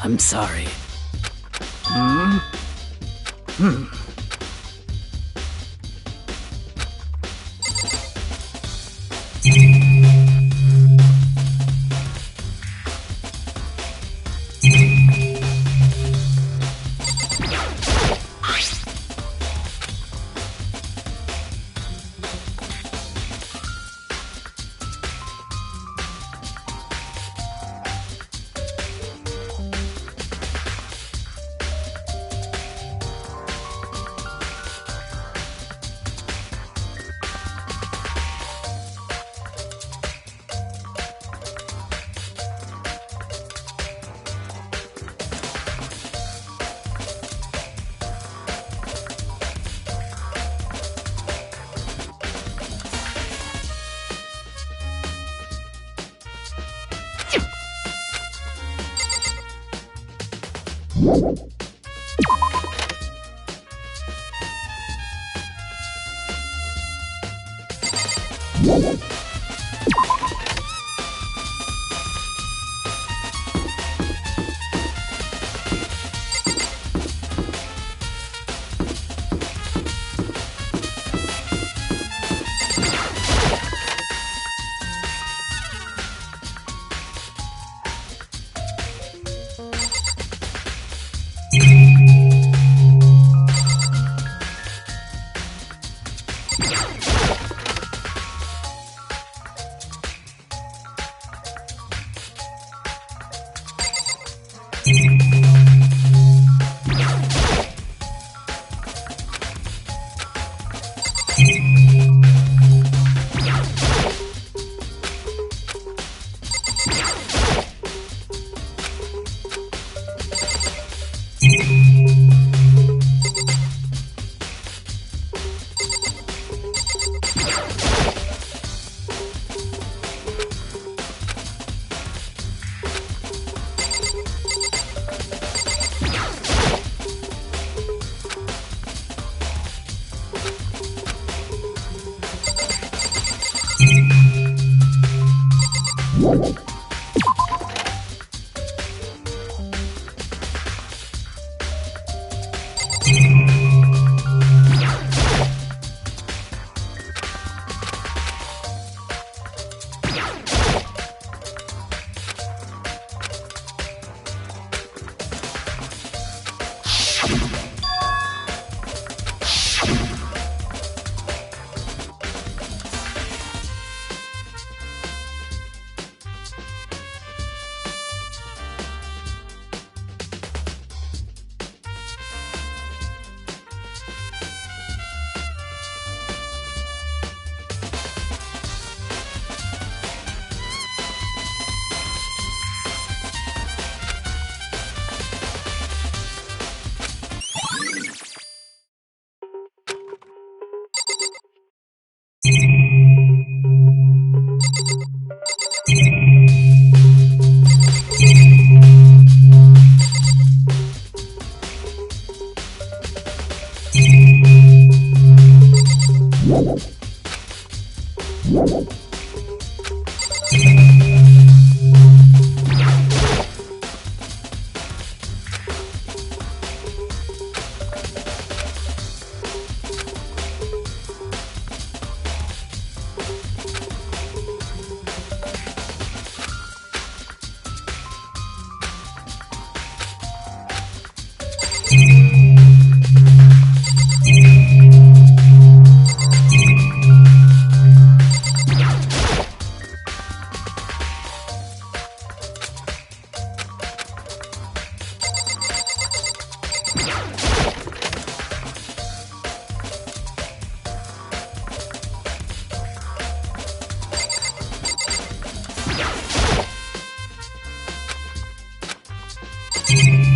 I'm sorry. Yeah!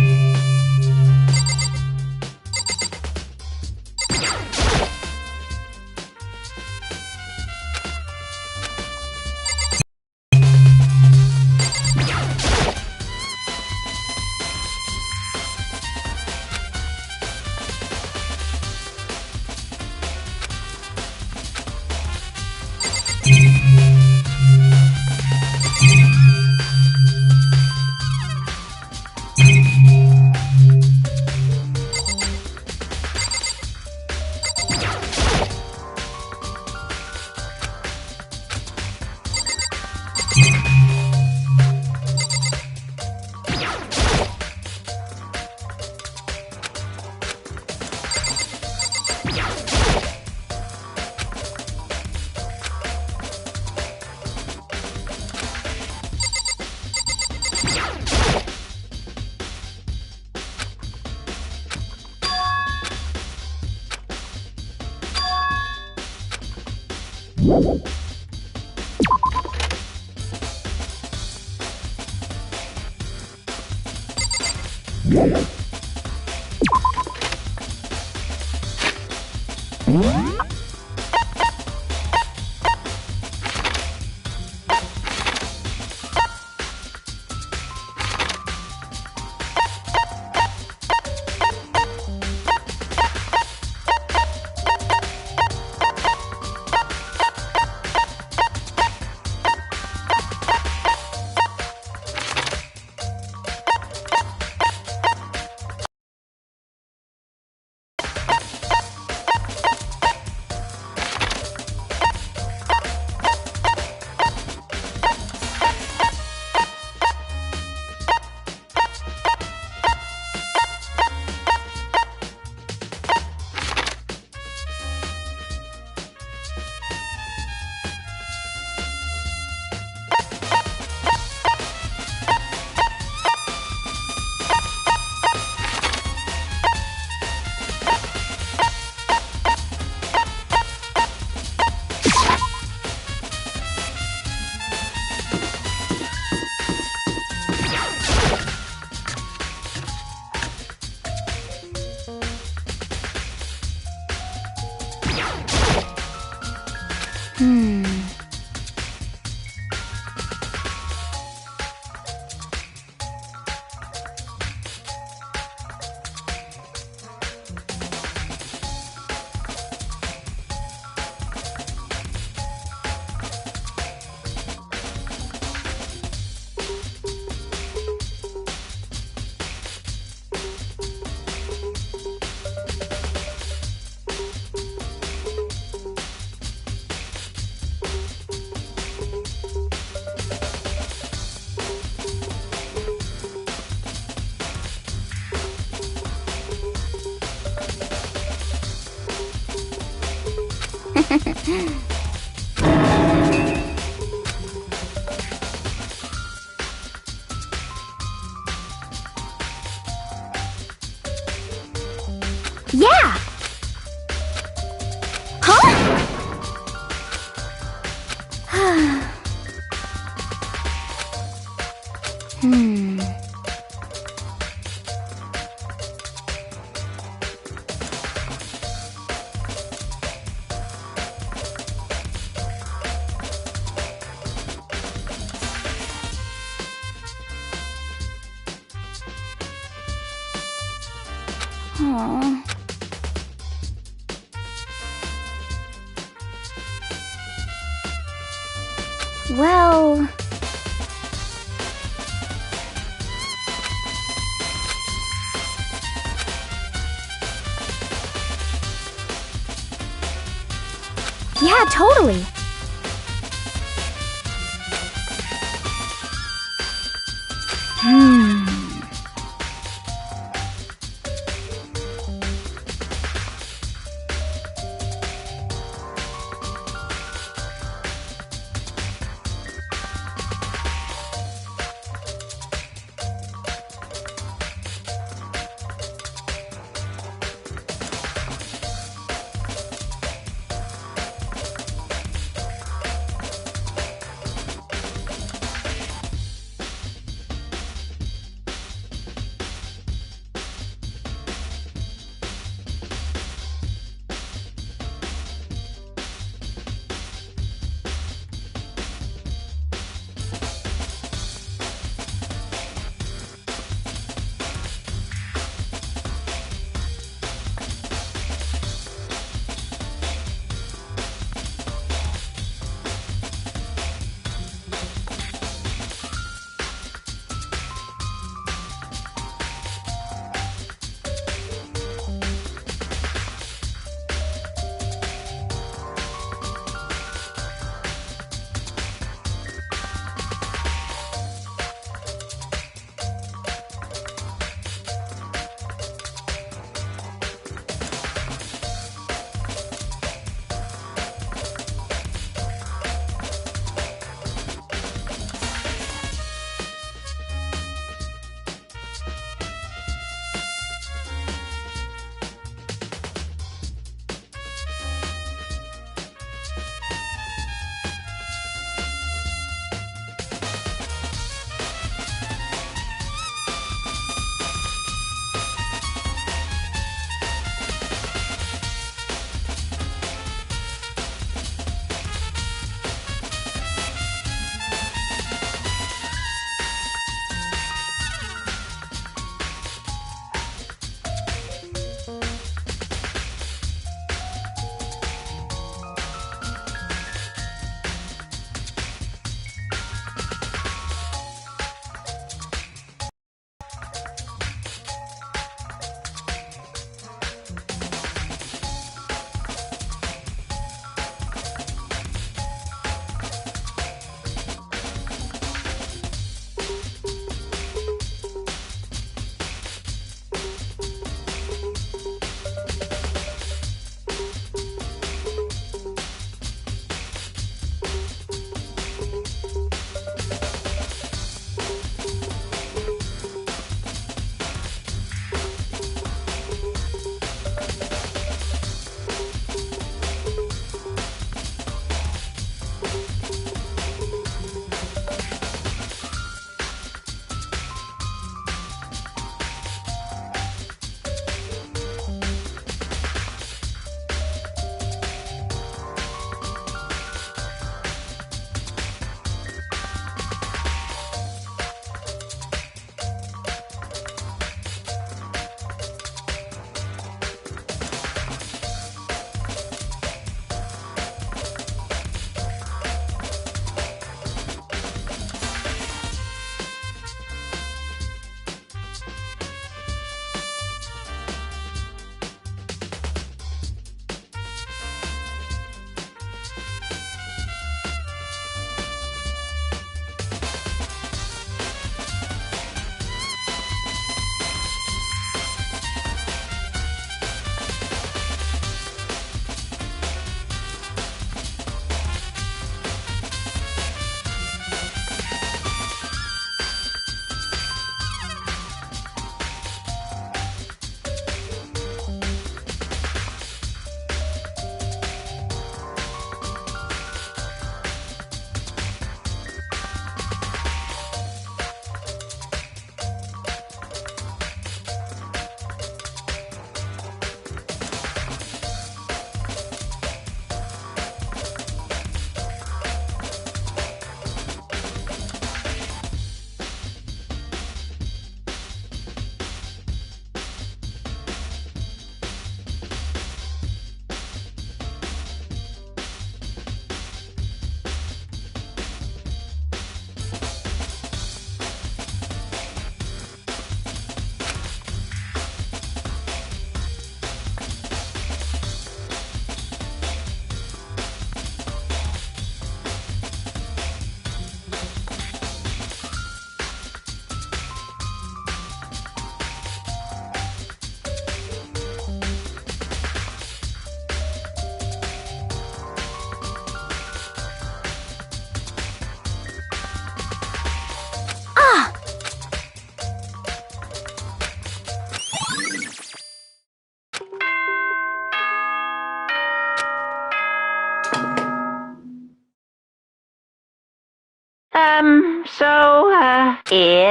Huh? Aw. Well... Yeah, totally.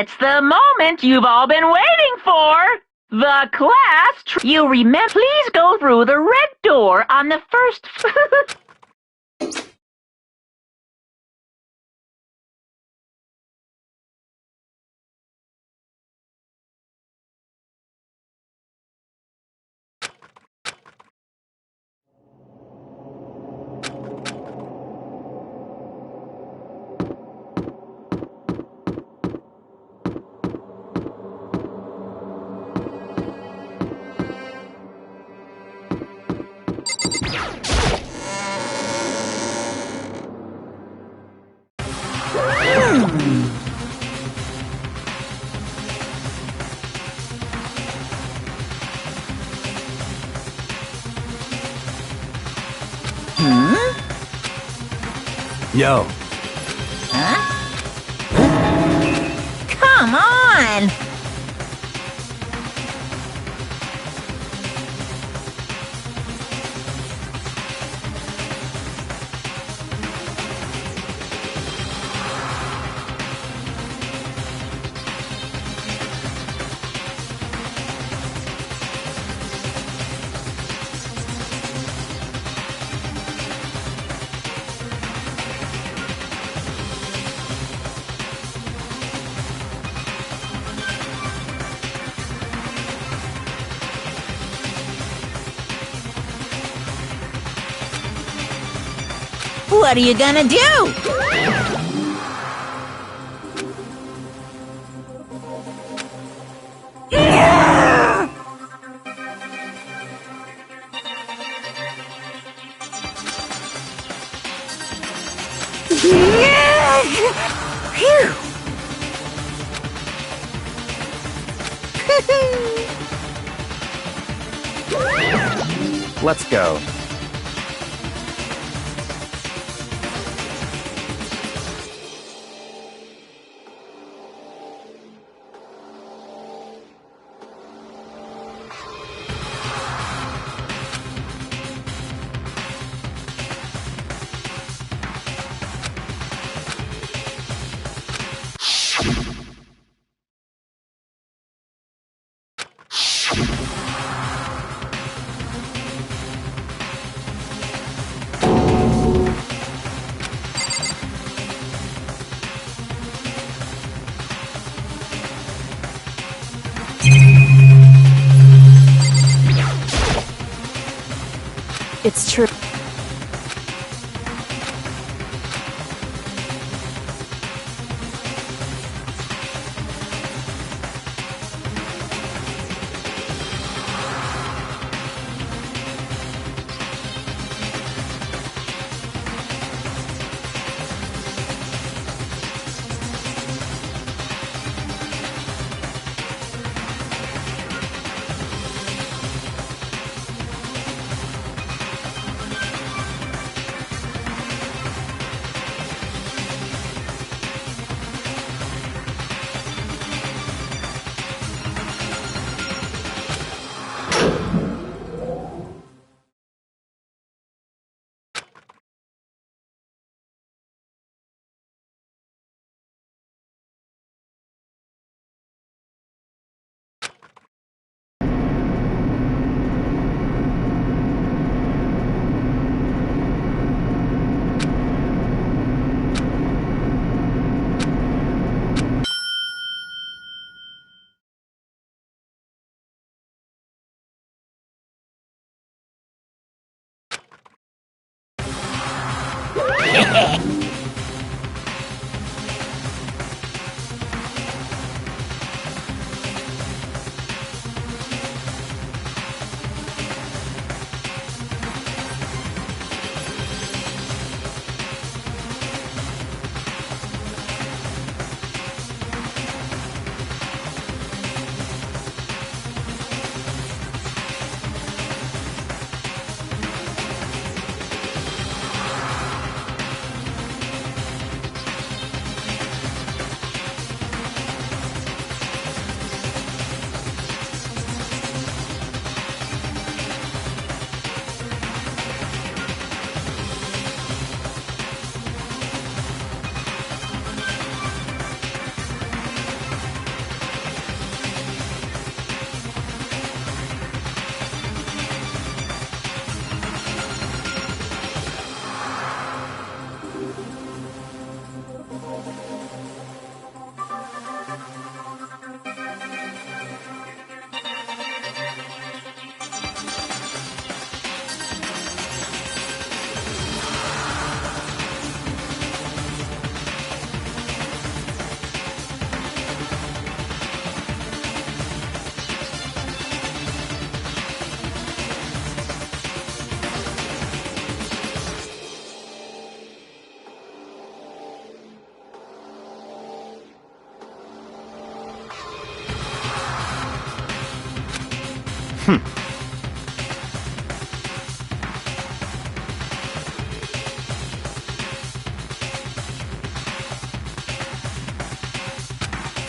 It's the moment you've all been waiting for. The class you remember. Please go through the red door on the first. Yo. Huh? Come on! What are you gonna do? Let's go. It's true.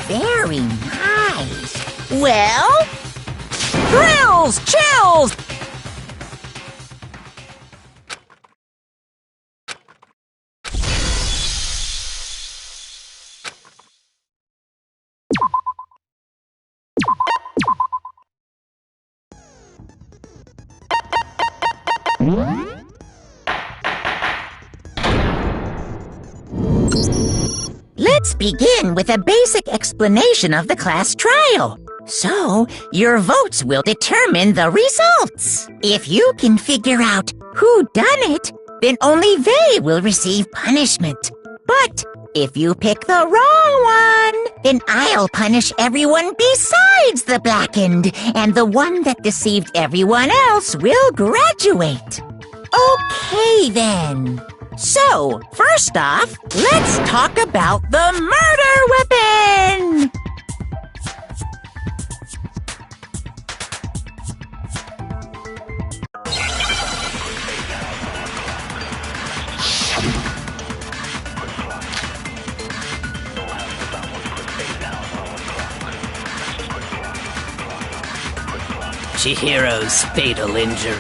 Very nice. Well? Thrills! Chills! Let's begin with a basic explanation of the class trial. So, your votes will determine the results. If you can figure out who done it, then only they will receive punishment. But if you pick the wrong one, then I'll punish everyone besides the blackened, and the one that deceived everyone else will graduate. Okay, then. So, first off, let's talk about the murder weapon! Chihiro's fatal injury.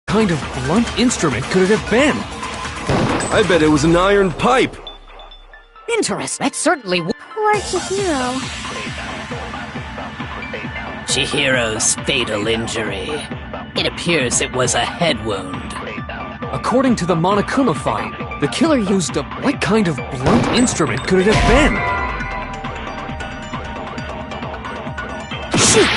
What kind of blunt instrument could it have been? I bet it was an iron pipe. Interesting. That certainly would. Poor Chihiro. Chihiro's fatal injury. It appears it was a head wound. According to the Monokuma file, the killer used a... What kind of blunt instrument could it have been? Shoot!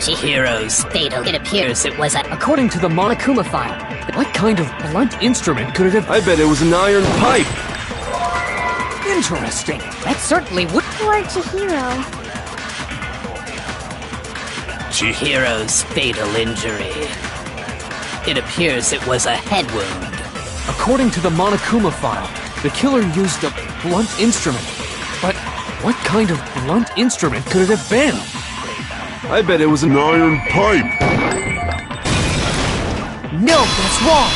Chihiro's fatal. It appears it was a... According to the Monokuma file, what kind of blunt instrument could it have... I bet it was an iron pipe. Interesting. That certainly would... Poor Chihiro. Chihiro's fatal injury. It appears it was a head wound. According to the Monokuma file, the killer used a blunt instrument. But what kind of blunt instrument could it have been? I bet it was an iron pipe. No, that's wrong!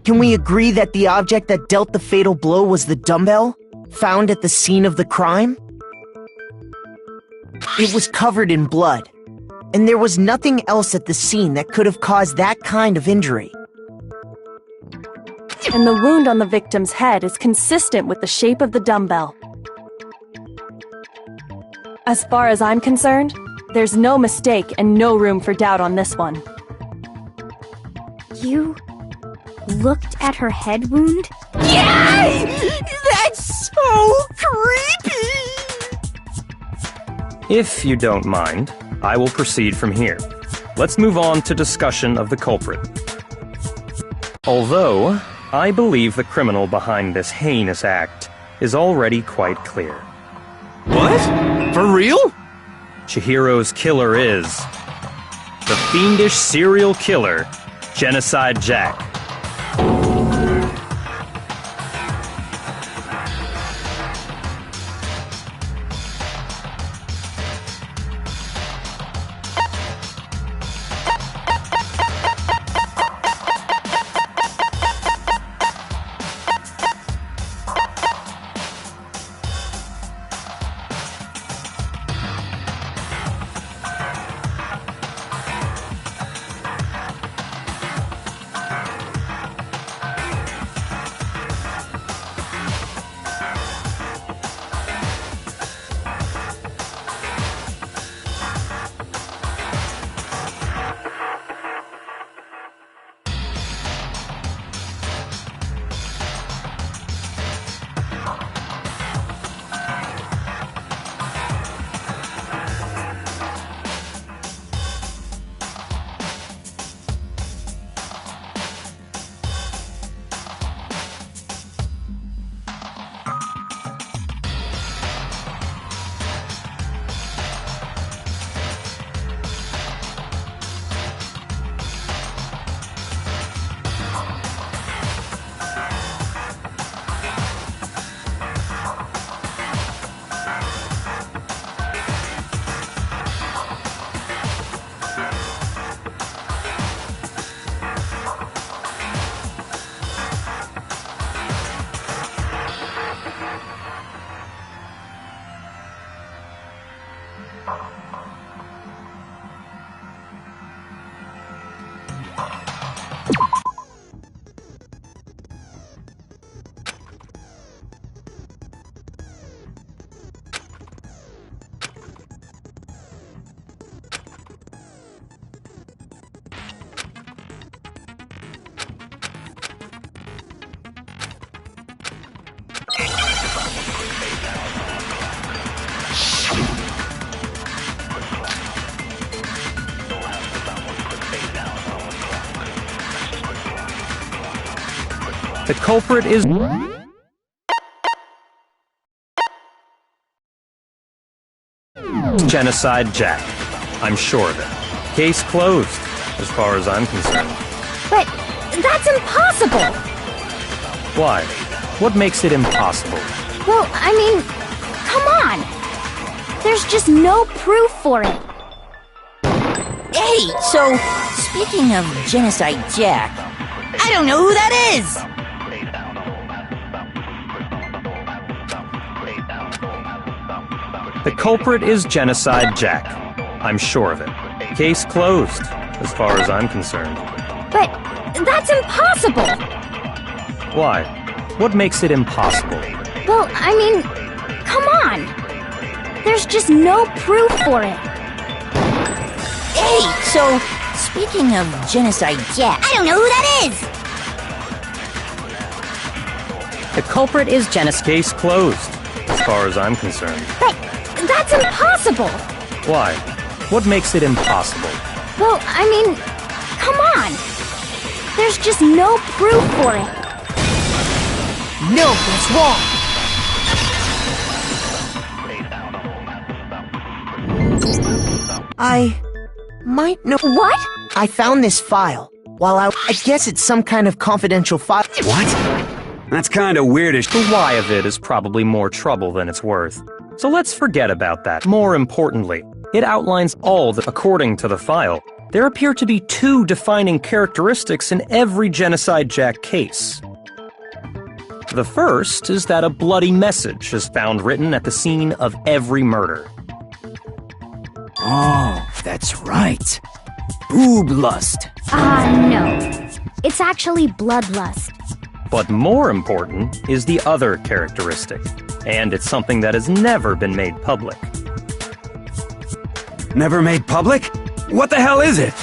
Can we agree that the object that dealt the fatal blow was the dumbbell, found at the scene of the crime? It was covered in blood, and there was nothing else at the scene that could have caused that kind of injury. And the wound on the victim's head is consistent with the shape of the dumbbell. As far as I'm concerned, there's no mistake and no room for doubt on this one. You looked at her head wound? Yay! That's so creepy! If you don't mind, I will proceed from here. Let's move on to discussion of the culprit. Although, I believe the criminal behind this heinous act is already quite clear. What? For real? Chihiro's killer is the fiendish serial killer, Genocide Jack. The culprit is... Genocide Jack. I'm sure of it. Case closed, as far as I'm concerned. But that's impossible! Why? What makes it impossible? Well, I mean, come on! There's just no proof for it. Hey, so, speaking of Genocide Jack, I don't know who that is! The culprit is Genocide Jack. I'm sure of it. Case closed, as far as I'm concerned. But that's impossible! Why? What makes it impossible? Well, I mean, come on! There's just no proof for it. Hey, so, speaking of Genocide Jack, I don't know who that is! The culprit is Genocide. Case closed, as far as I'm concerned. But that's impossible! Why? What makes it impossible? Well, I mean, come on! There's just no proof for it. No, that's wrong! I might know. What? I found this file. I guess it's some kind of confidential file. What? That's kinda weirdish. The why of it is probably more trouble than it's worth. So let's forget about that. More importantly, it outlines all that, according to the file, there appear to be two defining characteristics in every Genocide Jack case. The first is that a bloody message is found written at the scene of every murder. Oh, that's right. Boob lust. No. It's actually bloodlust. But more important is the other characteristic, and it's something that has never been made public. Never made public? What the hell is it?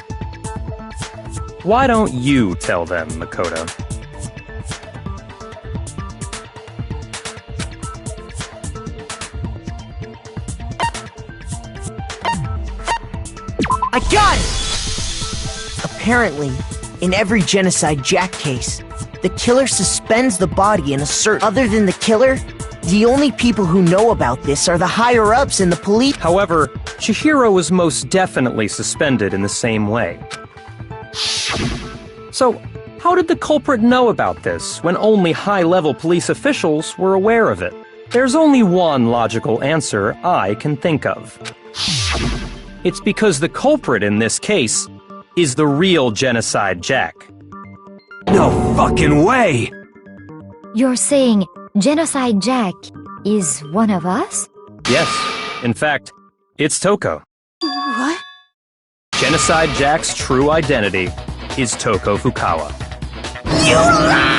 Why don't you tell them, Makoto? I got it! Apparently, in every Genocide Jack case, the killer suspends the body in a certain... Other than the killer, the only people who know about this are the higher-ups in the police... However, Chihiro was most definitely suspended in the same way. So, how did the culprit know about this when only high-level police officials were aware of it? There's only one logical answer I can think of. It's because the culprit in this case is the real Genocide Jack. No fucking way! You're saying Genocide Jack is one of us? Yes, in fact, it's Toko. What? Genocide Jack's true identity is Toko Fukawa. You lie!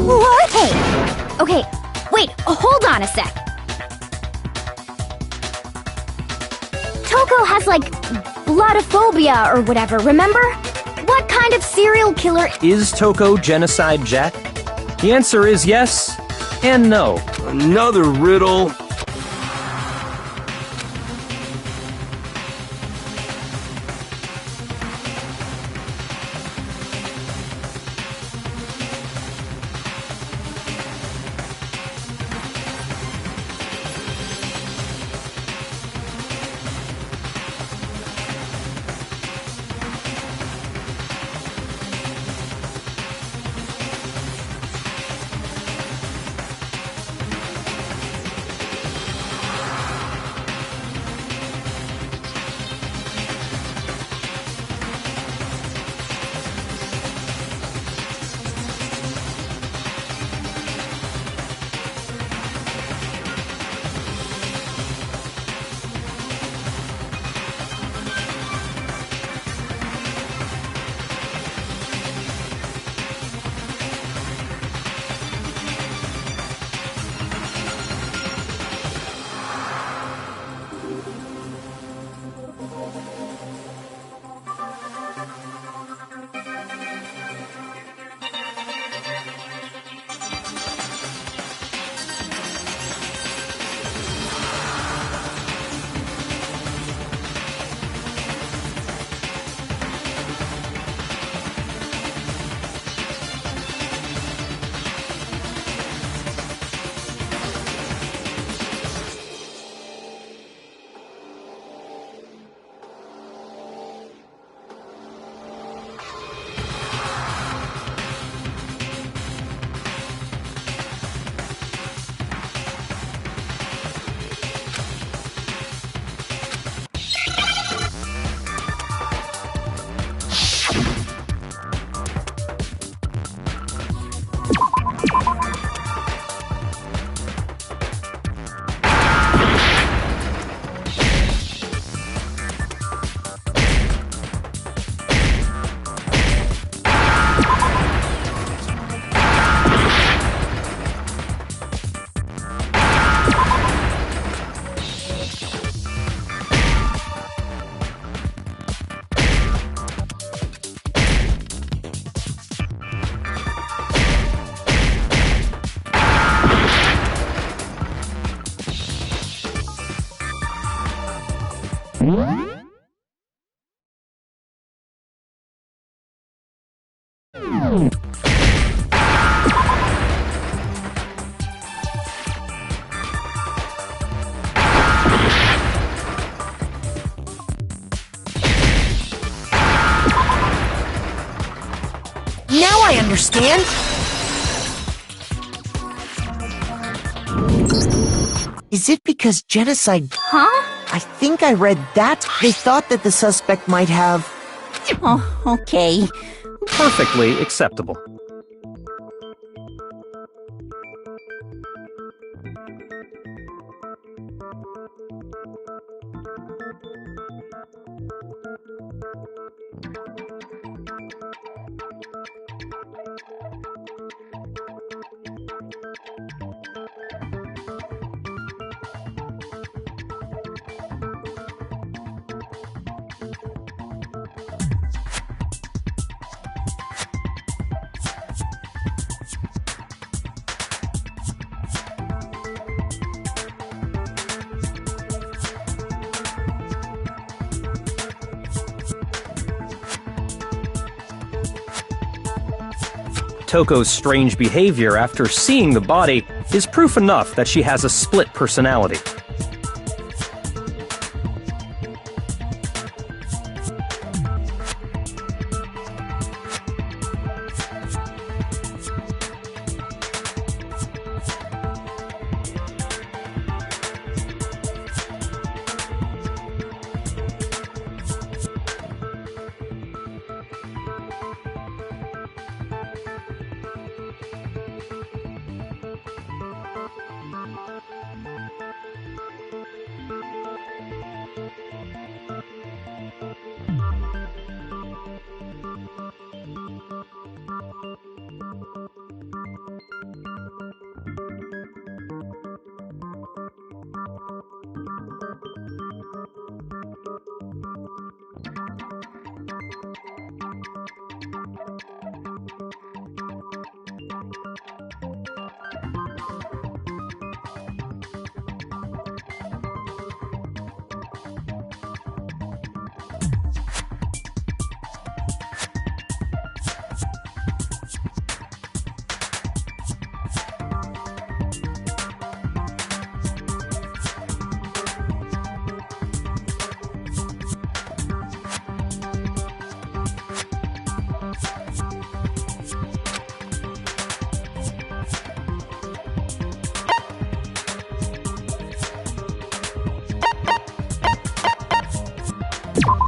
What? Hey! Okay, wait, hold on a sec. Toko has, like, bloodophobia or whatever, remember? What kind of serial killer— Is Toko Genocide Jack? The answer is yes and no. Another riddle. Now I understand! Is it because genocide— Huh? I think I read that they thought that the suspect might have— Oh, okay. Perfectly acceptable. Toko's strange behavior after seeing the body is proof enough that she has a split personality.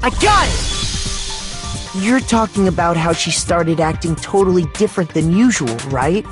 I got it! You're talking about how she started acting totally different than usual, right?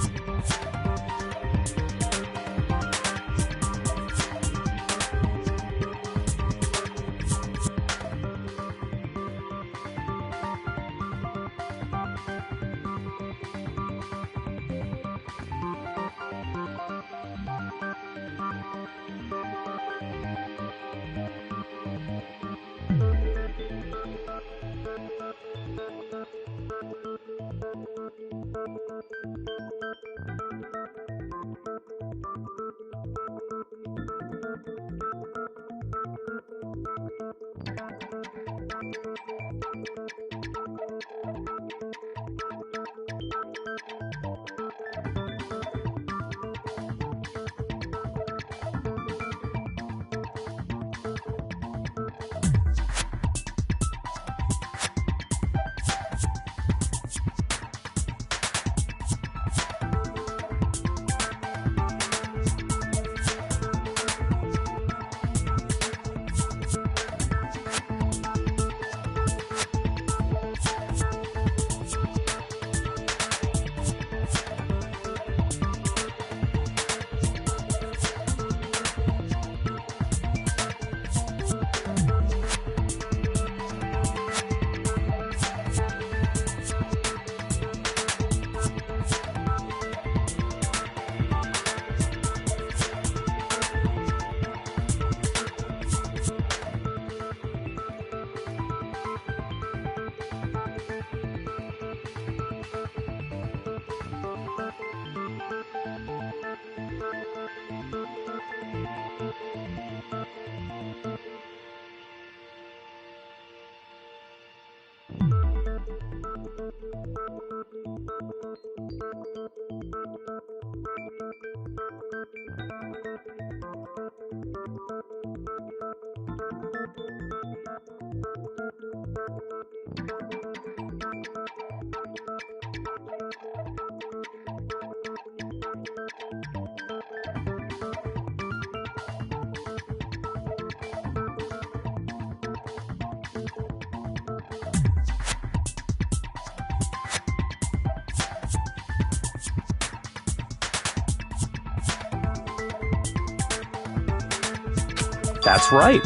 That's right.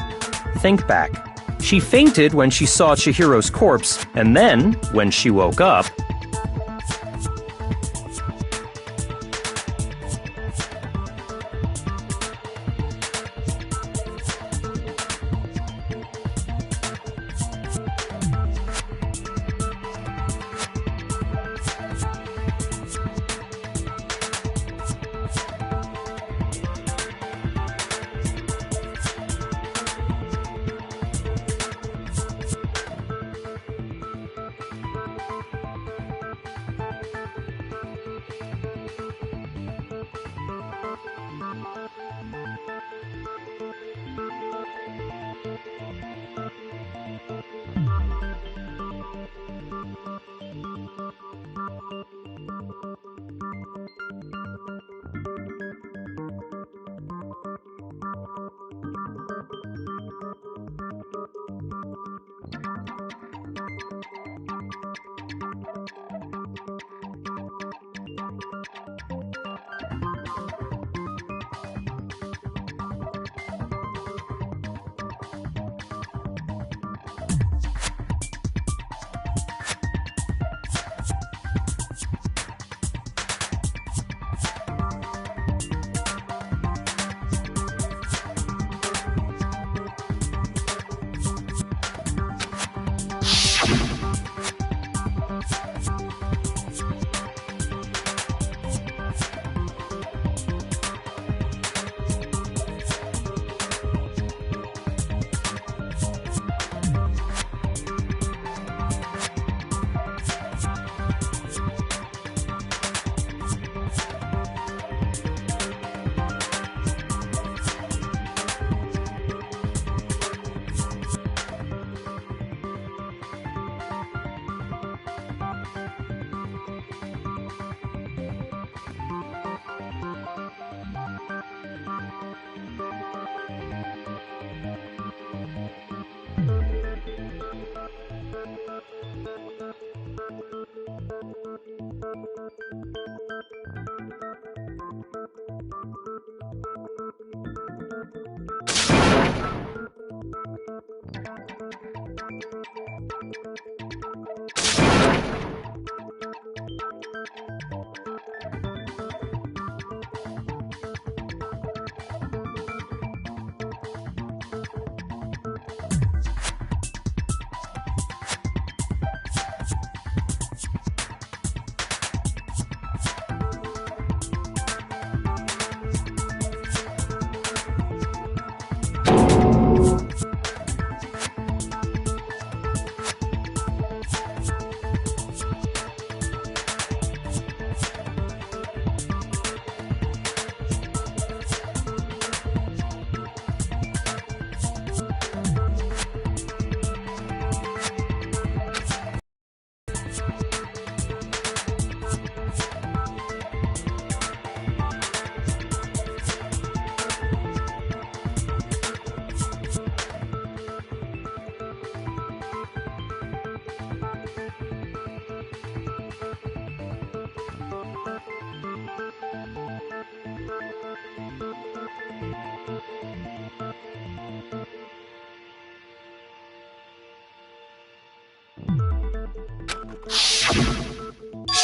Think back. She fainted when she saw Chihiro's corpse, and then, when she woke up,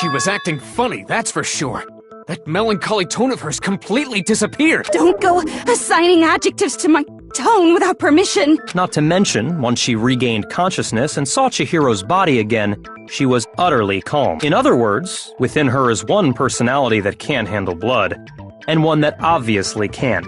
She was acting funny, that's for sure. That melancholy tone of hers completely disappeared. Don't go assigning adjectives to my tone without permission. Not to mention, once she regained consciousness and saw Chihiro's body again, she was utterly calm. In other words, within her is one personality that can't handle blood, and one that obviously can.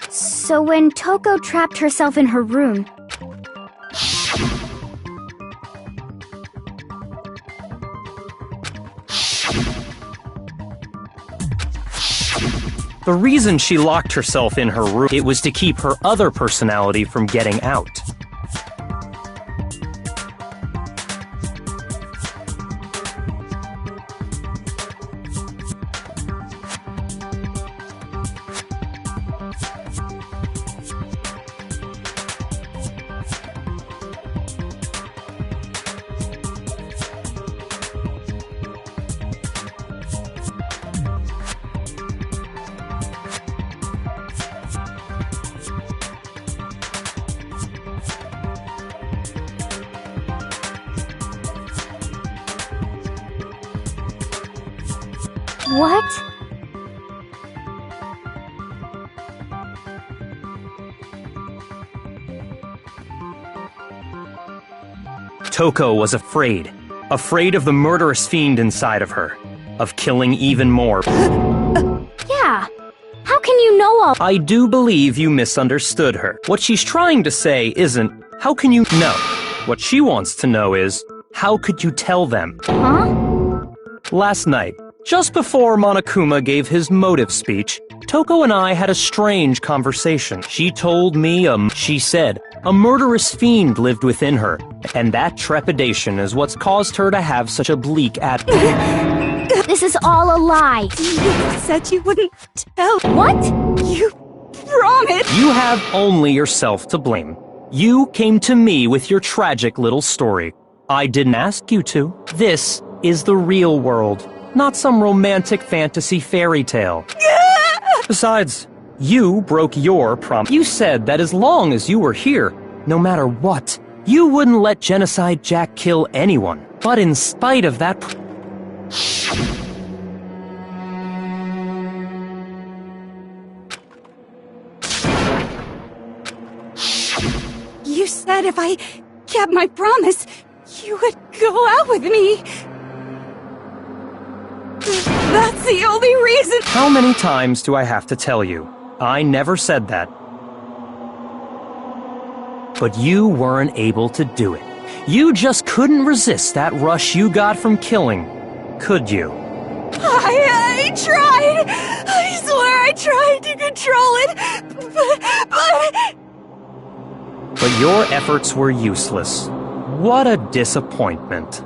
So when Toko trapped herself in her room, The reason she locked herself in her room, it was to keep her other personality from getting out. what? Toko was afraid. Afraid of the murderous fiend inside of her. Of killing even more. Yeah. How can you know all? I do believe you misunderstood her. What she's trying to say isn't, how can you know? What she wants to know is, how could you tell them? Huh? Last night, just before Monokuma gave his motive speech, Toko and I had a strange conversation. She told me, she said, a murderous fiend lived within her, and that trepidation is what's caused her to have such a bleak attitude. This is all a lie. You said you wouldn't tell. What? You promised. You have only yourself to blame. You came to me with your tragic little story. I didn't ask you to. This is the real world, not some romantic fantasy fairy tale. Besides, you broke your promise. You said that as long as you were here, no matter what, you wouldn't let Genocide Jack kill anyone. But in spite of that... You said if I kept my promise, you would go out with me. That's the only reason. How many times do I have to tell you? I never said that. But you weren't able to do it. You just couldn't resist that rush you got from killing, could you? I tried. I swear I tried to control it, but... But your efforts were useless. What a disappointment.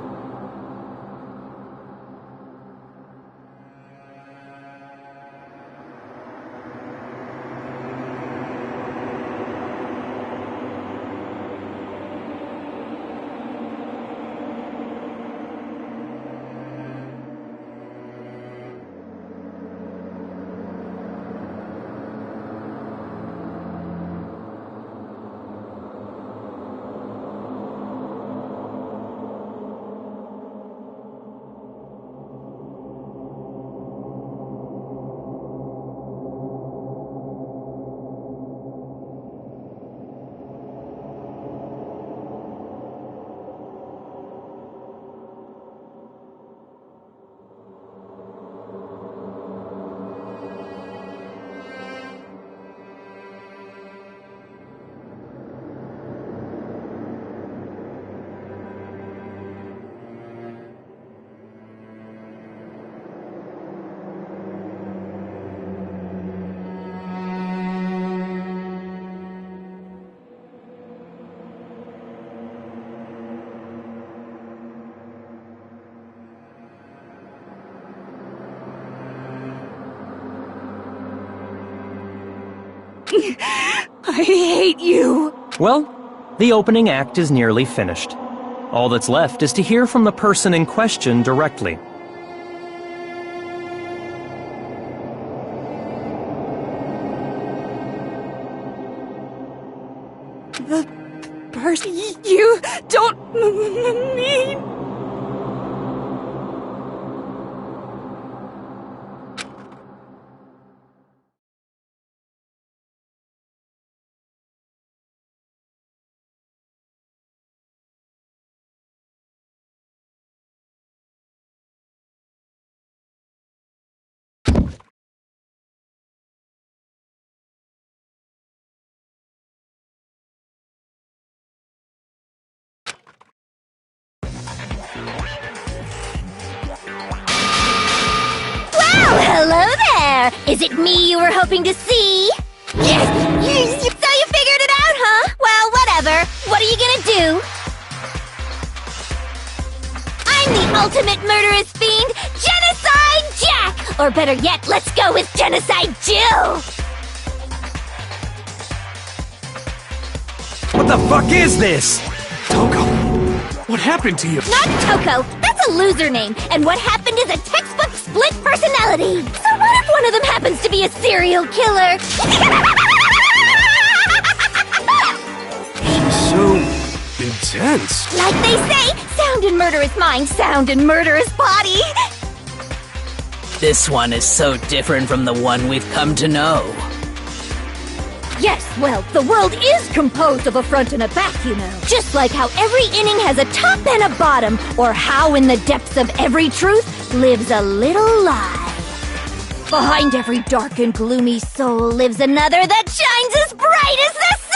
thing. I hate you. Well, the opening act is nearly finished. All that's left is to hear from the person in question directly. The person you don't mean... Hello there! Is it me you were hoping to see? Yes! So you figured it out, huh? Well, whatever. What are you gonna do? I'm the ultimate murderous fiend, Genocide Jack! Or better yet, let's go with Genocide Jill! What the fuck is this? Toko, what happened to you? Not Toko! That's a loser name, and what happened is a textbook split personality! So what if one of them happens to be a serial killer? So intense. Like they say, sound in murderous mind, sound in murderous body! This one is so different from the one we've come to know. Yes, well, the world is composed of a front and a back, you know. Just like how every inning has a top and a bottom, or how in the depths of every truth lives a little lie. Behind every dark and gloomy soul lives another that shines as bright as the sun!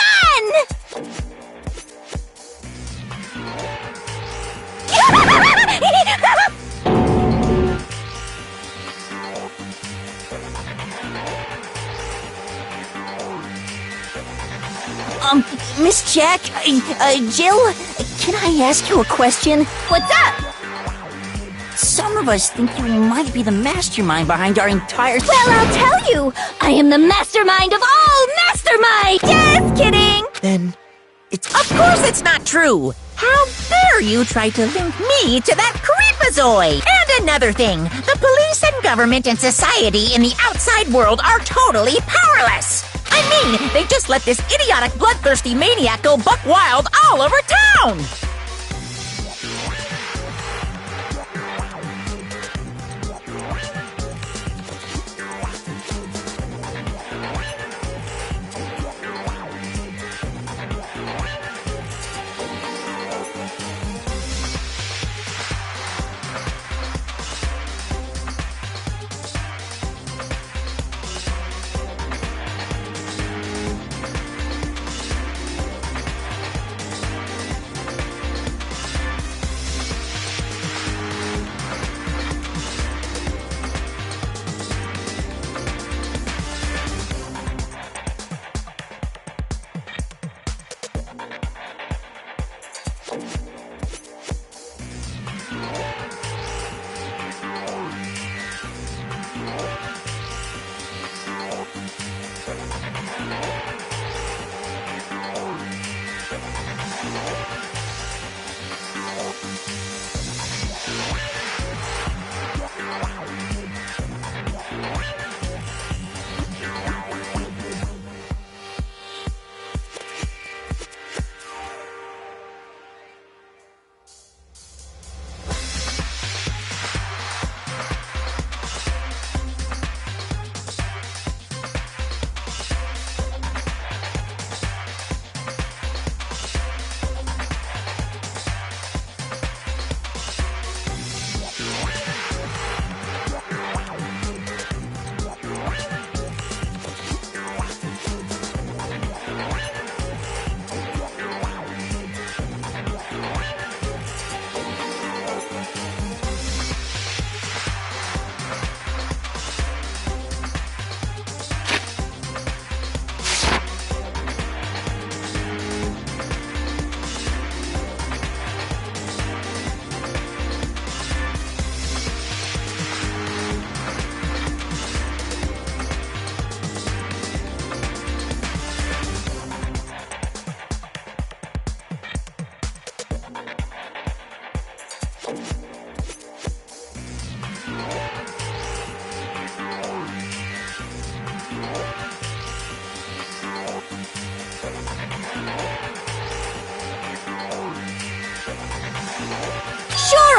Miss Jack, Jill, can I ask you a question? What's up? Some of us think you might be the mastermind behind our entire... Well, I'll tell you! I am the mastermind of all mastermind! Just kidding! Then, it's... Of course it's not true! How dare you try to link me to that creepazoid! And another thing, the police and government and society in the outside world are totally powerless! I mean, they just let this idiotic, bloodthirsty maniac go buck wild all over town!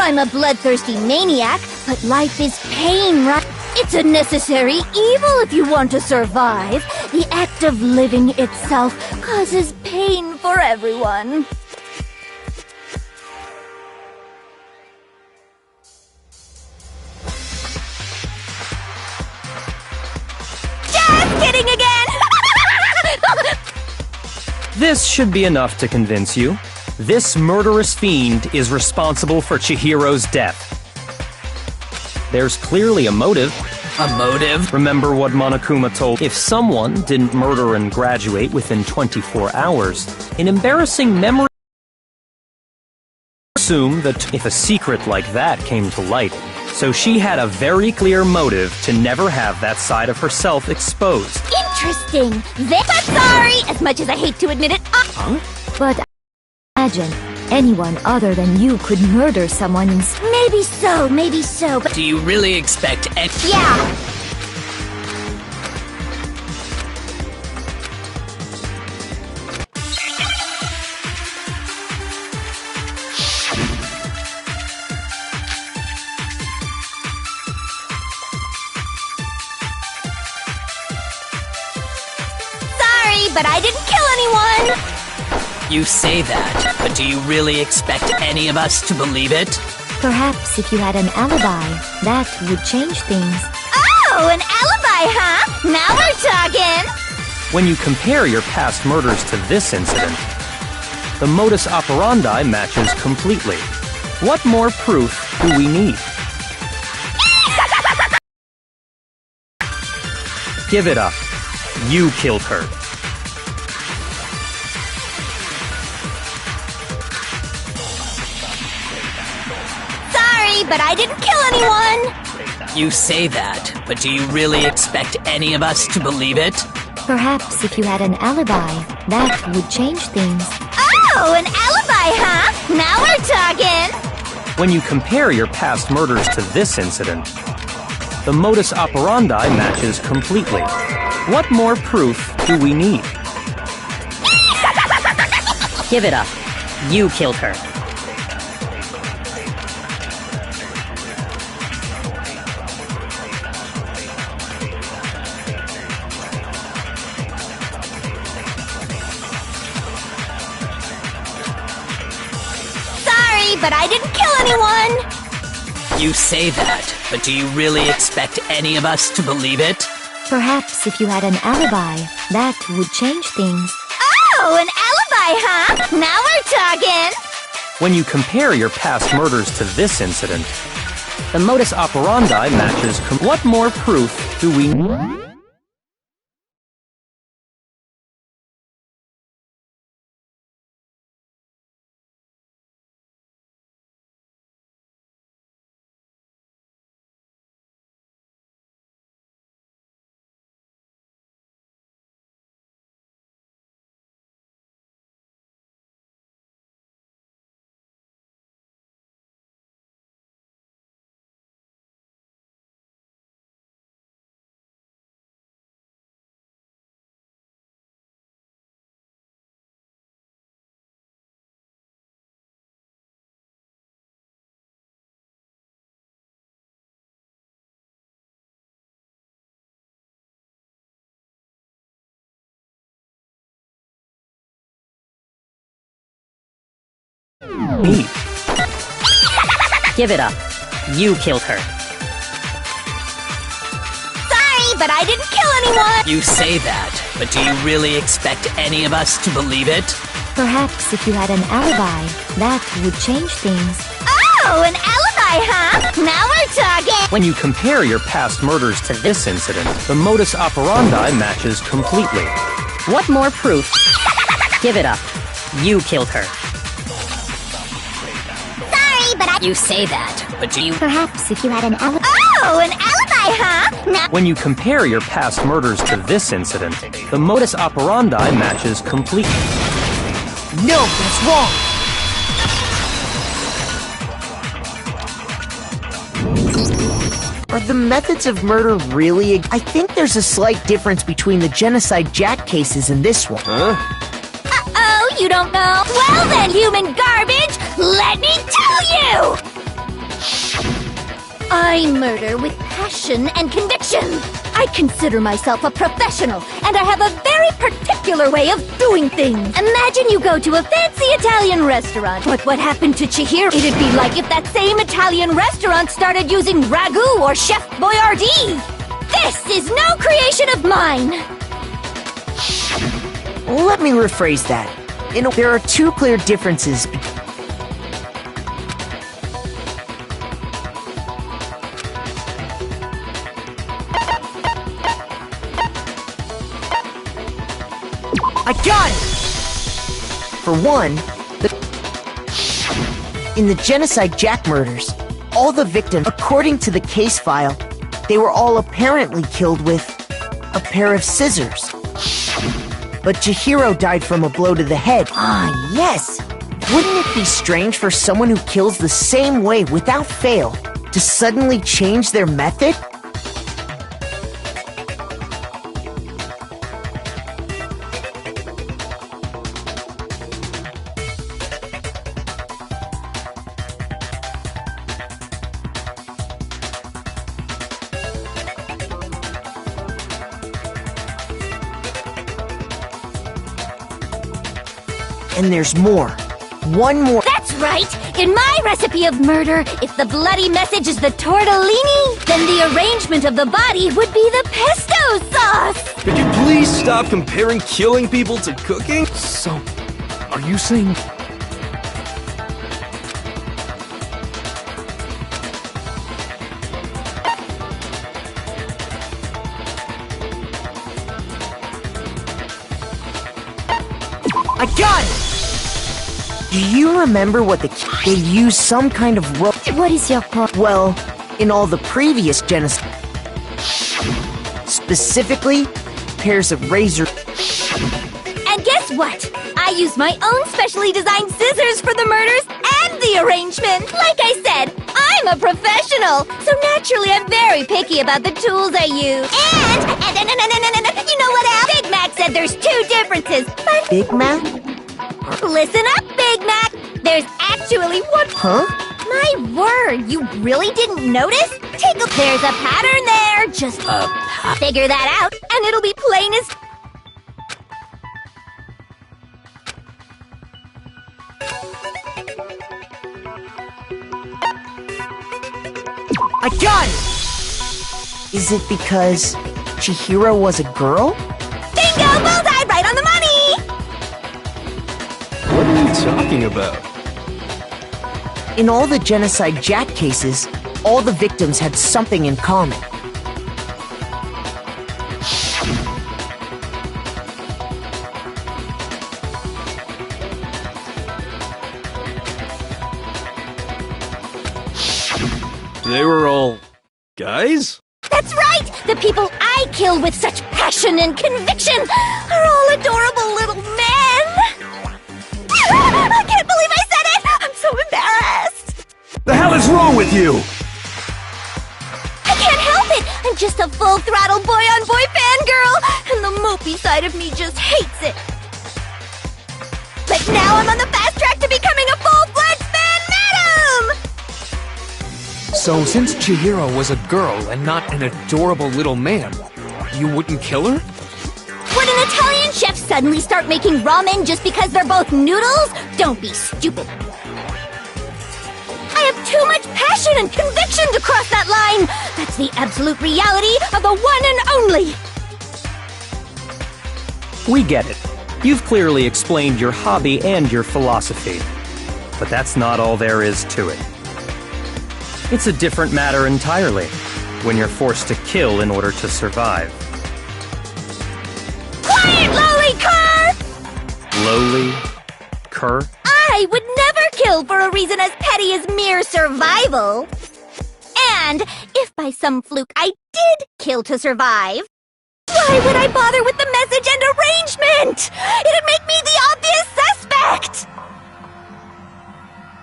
I'm a bloodthirsty maniac, but life is pain, right? It's a necessary evil if you want to survive. The act of living itself causes pain for everyone. Just kidding again! This should be enough to convince you. This murderous fiend is responsible for Chihiro's death. There's clearly a motive. A motive? Remember what Monokuma told? If someone didn't murder and graduate within 24 hours, an embarrassing memory assume that if a secret like that came to light, so she had a very clear motive to never have that side of herself exposed. Interesting. But sorry, as much as I hate to admit it, But imagine anyone other than you could murder someone in... Maybe so, but... Do you really expect Yeah! Sorry, but I didn't kill anyone! You say that, but do you really expect any of us to believe it? Perhaps if you had an alibi, that would change things. Oh, an alibi, huh? Now we're talking! When you compare your past murders to this incident, the modus operandi matches completely. What more proof do we need? Give it up. You killed her. Sorry, but I didn't kill anyone! You say that, but do you really expect any of us to believe it? Perhaps if you had an alibi, that would change things. Oh, an alibi, huh? Now we're talking! When you compare your past murders to this incident, the modus operandi matches completely. What more proof do we need? Give it up. You killed her. Sorry, but I didn't kill anyone! You say that, but do you really expect any of us to believe it? Perhaps if you had an alibi, that would change things. Oh, an alibi, huh? Now we're talking! When you compare your past murders to this incident, the modus operandi matches what more proof do we need? Me. Give it up. You killed her. Sorry, but I didn't kill anyone! You say that, but do you really expect any of us to believe it? Perhaps if you had an alibi, that would change things. Oh, an alibi, huh? Now we're talking! When you compare your past murders to this incident, the modus operandi matches completely. What more proof? Give it up. You killed her. But you say that, but do you... Perhaps if you had an alibi... Oh, an alibi, huh? Now... When you compare your past murders to this incident, the modus operandi matches completely. No, that's wrong! Are the methods of murder really... I think there's a slight difference between the Genocide Jack cases and this one. Uh-oh, you don't know? Well then, human garbage, let me tell you! I murder with passion and conviction. I consider myself a professional, and I have a very particular way of doing things. Imagine you go to a fancy Italian restaurant. But what happened to Chihiro? It'd be like if that same Italian restaurant started using ragu or Chef Boyardee. This is no creation of mine. Let me rephrase that. There are two clear differences. I got it! For one, in the Genocide Jack murders, all the victims, according to the case file, they were all apparently killed with a pair of scissors. But Chihiro died from a blow to the head. Ah, yes! Wouldn't it be strange for someone who kills the same way without fail to suddenly change their method? And there's more. One more. That's right! In my recipe of murder, if the bloody message is the tortellini, then the arrangement of the body would be the pesto sauce! Could you please stop comparing killing people to cooking? So, are you saying... I got it! Do you remember what they used some kind of rope? What is your point? Well, in all the previous genocide, specifically, pairs of razor. And guess what? I used my own specially designed scissors for the murders and the arrangement. Like I said, I'm a professional, so naturally I'm very picky about the tools I use. And you know what else? Big Mac said there's two differences. But Big Mac? listen up, Big Mac. There's actually one. Huh? My word, you really didn't notice? There's a pattern there. Just figure that out, and it'll be plain as. I got it! Is it because Chihiro was a girl? Bingo! Bullseye! Right on the money! What are you talking about? In all the Genocide Jack cases, all the victims had something in common. They were all guys? That's right! The people I kill with such passion and conviction are all adorable little men! I can't believe I said it! I'm so embarrassed! The hell is wrong with you? I can't help it! I'm just a full-throttle boy-on-boy fangirl, and the mopey side of me just hates it. But now I'm on the fast track to becoming a full-fledged fan madam! So, since Chihiro was a girl and not an adorable little man, you wouldn't kill her? Would an Italian chef suddenly start making ramen just because they're both noodles? Don't be stupid. I have too much passion and conviction to cross that line. That's the absolute reality of the one and only. We get it. You've clearly explained your hobby and your philosophy. But that's not all there is to it. It's a different matter entirely, when you're forced to kill in order to survive. Quiet, lowly cur! Lowly? Cur? I would never kill for a reason as petty as mere survival. And if by some fluke I did kill to survive, why would I bother with the message and arrangement? It'd make me the obvious suspect!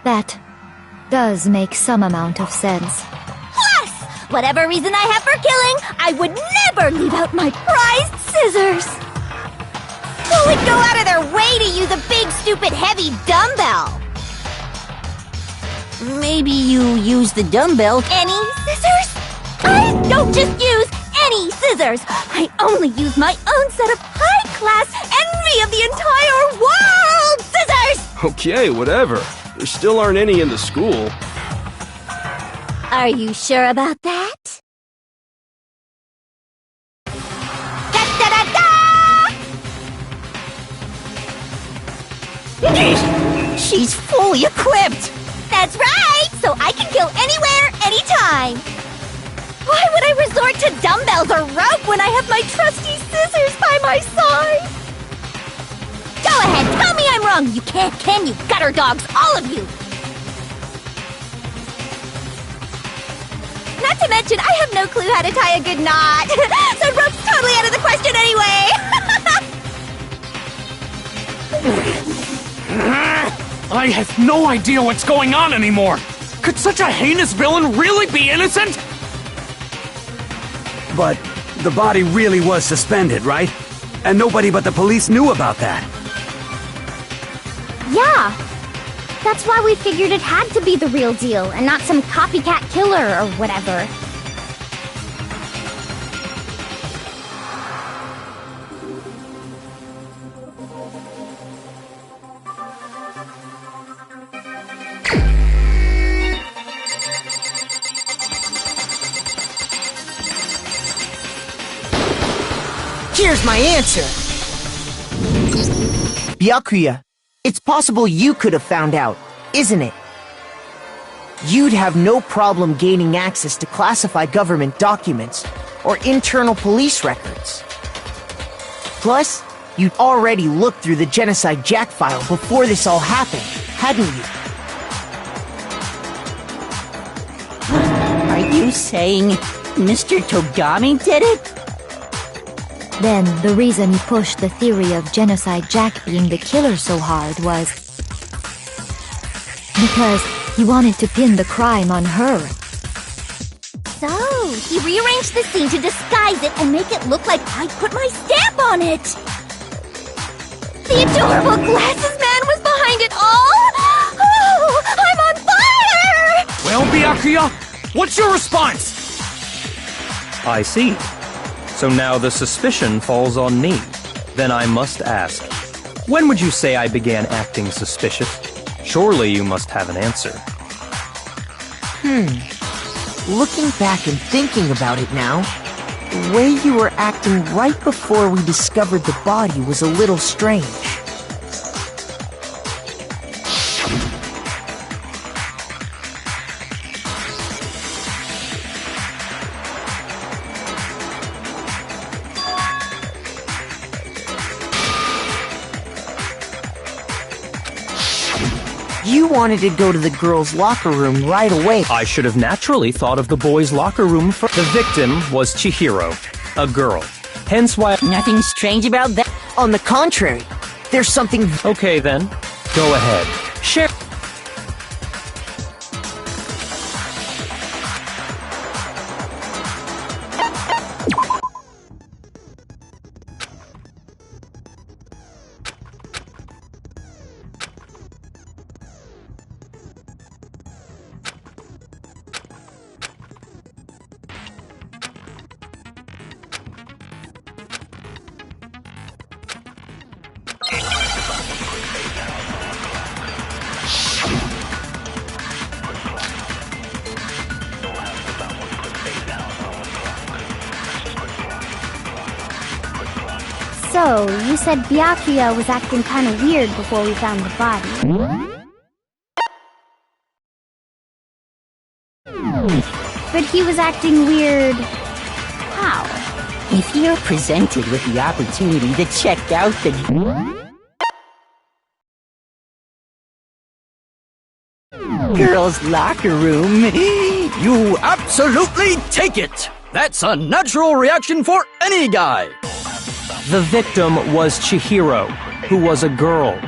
That does make some amount of sense. Plus, whatever reason I have for killing, I would never leave out my prized scissors. Who would go out of their way to use a big, stupid, heavy dumbbell? Maybe you use the dumbbell. Any scissors? I don't just use any scissors. I only use my own set of high-class envy of the entire world scissors! Okay, whatever. There still aren't any in the school. Are you sure about that? She's fully equipped! That's right! So I can go anywhere, anytime! Why would I resort to dumbbells or rope when I have my trusty scissors by my side? Go ahead, tell me I'm wrong! You can't, can you, gutter dogs, all of you! Not to mention, I have no clue how to tie a good knot! So rope's totally out of the question anyway! I have no idea what's going on anymore! Could such a heinous villain really be innocent? But the body really was suspended, right? And nobody but the police knew about that. Yeah. That's why we figured it had to be the real deal and not some copycat killer or whatever. Here's my answer! Byakuya, it's possible you could have found out, isn't it? You'd have no problem gaining access to classified government documents or internal police records. Plus, you'd already looked through the Genocide Jack file before this all happened, hadn't you? Are you saying Mr. Togami did it? Then, the reason he pushed the theory of Genocide Jack being the killer so hard was because he wanted to pin the crime on her. So, he rearranged the scene to disguise it and make it look like I put my stamp on it! The adorable glasses man was behind it all! Oh, I'm on fire! Well, Byakuya, what's your response? I see. So now the suspicion falls on me. Then I must ask, when would you say I began acting suspicious? Surely you must have an answer. Looking back and thinking about it now, the way you were acting right before we discovered the body was a little strange. You wanted to go to the girls' locker room right away. I should have naturally thought of the boys' locker room first. The victim was Chihiro, a girl. Hence why— Nothing strange about that. On the contrary, there's something— Okay then, go ahead. Share— So, you said Byakuya was acting kind of weird before we found the body. But he was acting weird... how? If you're presented with the opportunity to check out the girls' locker room, You absolutely take it! That's a natural reaction for any guy! The victim was Chihiro, who was a girl.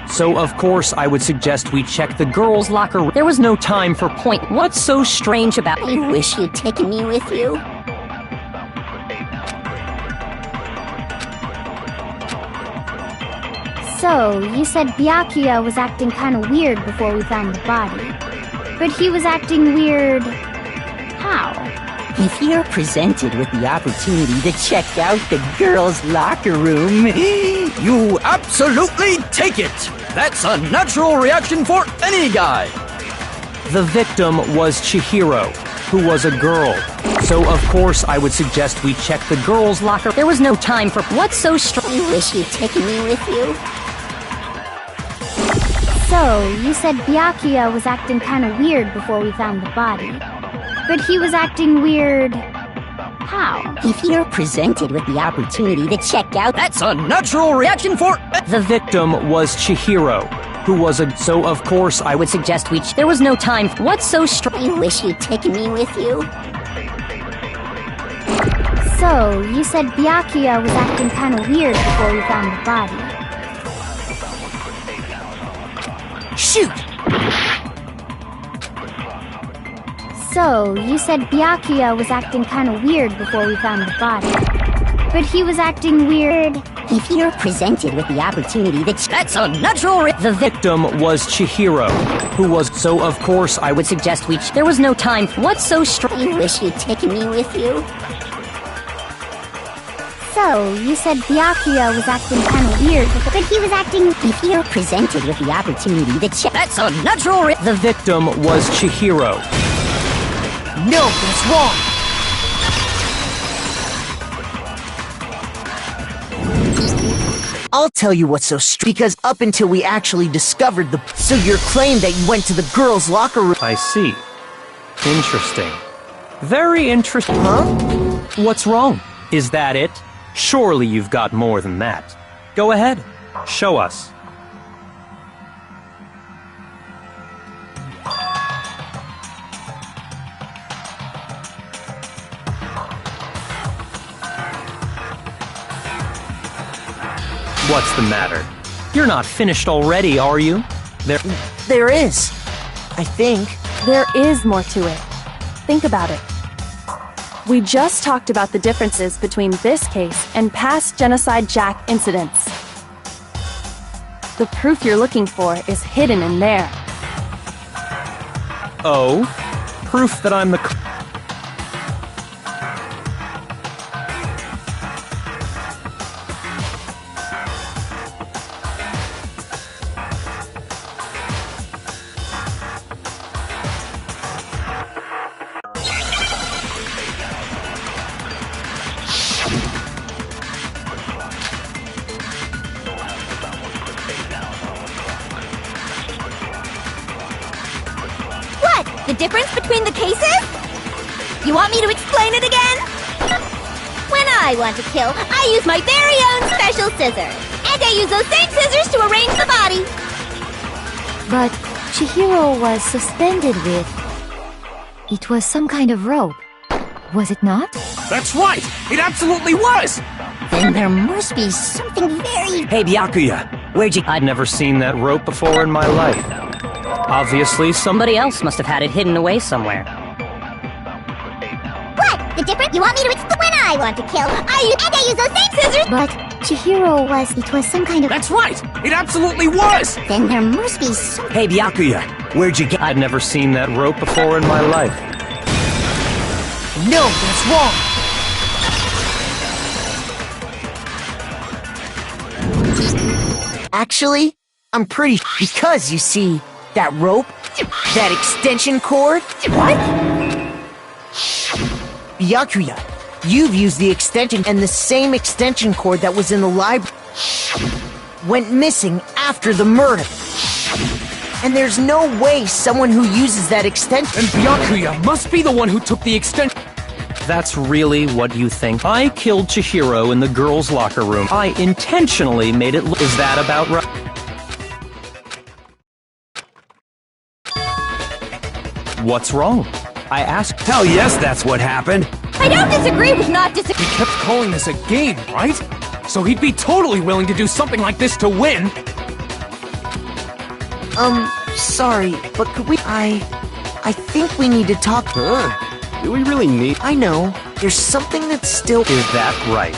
So of course I would suggest we check the girls' locker room. There was no time for point. What's so strange about— I wish you'd taken me with you. So, you said Byakuya was acting kind of weird before we found the body. But he was acting weird... how? If you're presented with the opportunity to check out the girls' locker room, You absolutely take it! That's a natural reaction for any guy! The victim was Chihiro, who was a girl. So of course I would suggest we check the girls' locker. There was no time for what's so strong. You wish you'd taken me with you. So, you said Byakuya was acting kind of weird before we found the body. But he was acting weird... how? if you're presented with the opportunity to check out... That's a natural reaction for... The victim was Chihiro, who was a... So of course I would suggest we... There was no time for what's so strong. You wish you'd taken me with you. So, you said Byakuya was acting kind of weird before we found the body. Shoot! So, you said Byakuya was acting kind of weird before we found the body. But he was acting weird... If you're presented with the opportunity to... That's a natural The victim was Chihiro, who was... So of course I would suggest we... There was no time for what's so strong. You wish you'd taken me with you. So, you said Byakuya was acting kind of weird, but he was acting... If you're presented with the opportunity to check... That's a natural The victim was Chihiro. No, that's wrong! I'll tell you what's so because up until we actually discovered the... So your claim that you went to the girls' locker room... I see. Interesting. Very interesting. Huh? What's wrong? Is that it? Surely you've got more than that. Go ahead. Show us. What's the matter? You're not finished already, are you? There is. I think. There is more to it. Think about it. We just talked about the differences between this case and past Genocide Jack incidents. The proof you're looking for is hidden in there. Oh? Proof that I'm the... The difference between the cases? You want me to explain it again? When I want to kill, I use my very own special scissors. And I use those same scissors to arrange the body. But Chihiro was suspended with... It was some kind of rope. Was it not? That's right! It absolutely was! Then there must be something very... Hey, Byakuya, where'd you... I'd never seen that rope before in my life. Obviously, somebody else must have had it hidden away somewhere. What? The difference? You want me to explain? When I want to kill, I use those same scissors. But Chihiro was... It was some kind of... That's right! It absolutely was! Then there must be some... Hey, Byakuya, where'd you get... I'd never seen that rope before in my life. No, that's wrong! Actually, I'm pretty... Because, you see, that rope, that extension cord... What? Byakuya, you've used the extension and the same extension cord that was in the library went missing after the murder. And there's no way someone who uses that extension... And Byakuya must be the one who took the extension... That's really what you think? I killed Chihiro in the girls' locker room. I intentionally made it look... Is that about right? What's wrong? I asked... Hell yes, that's what happened. I don't disagree with not disagreeing. He kept calling this a game, right? So he'd be totally willing to do something like this to win. Sorry, but could we... I think we need to talk... Do we really need... I know. There's something that's still... Is that right?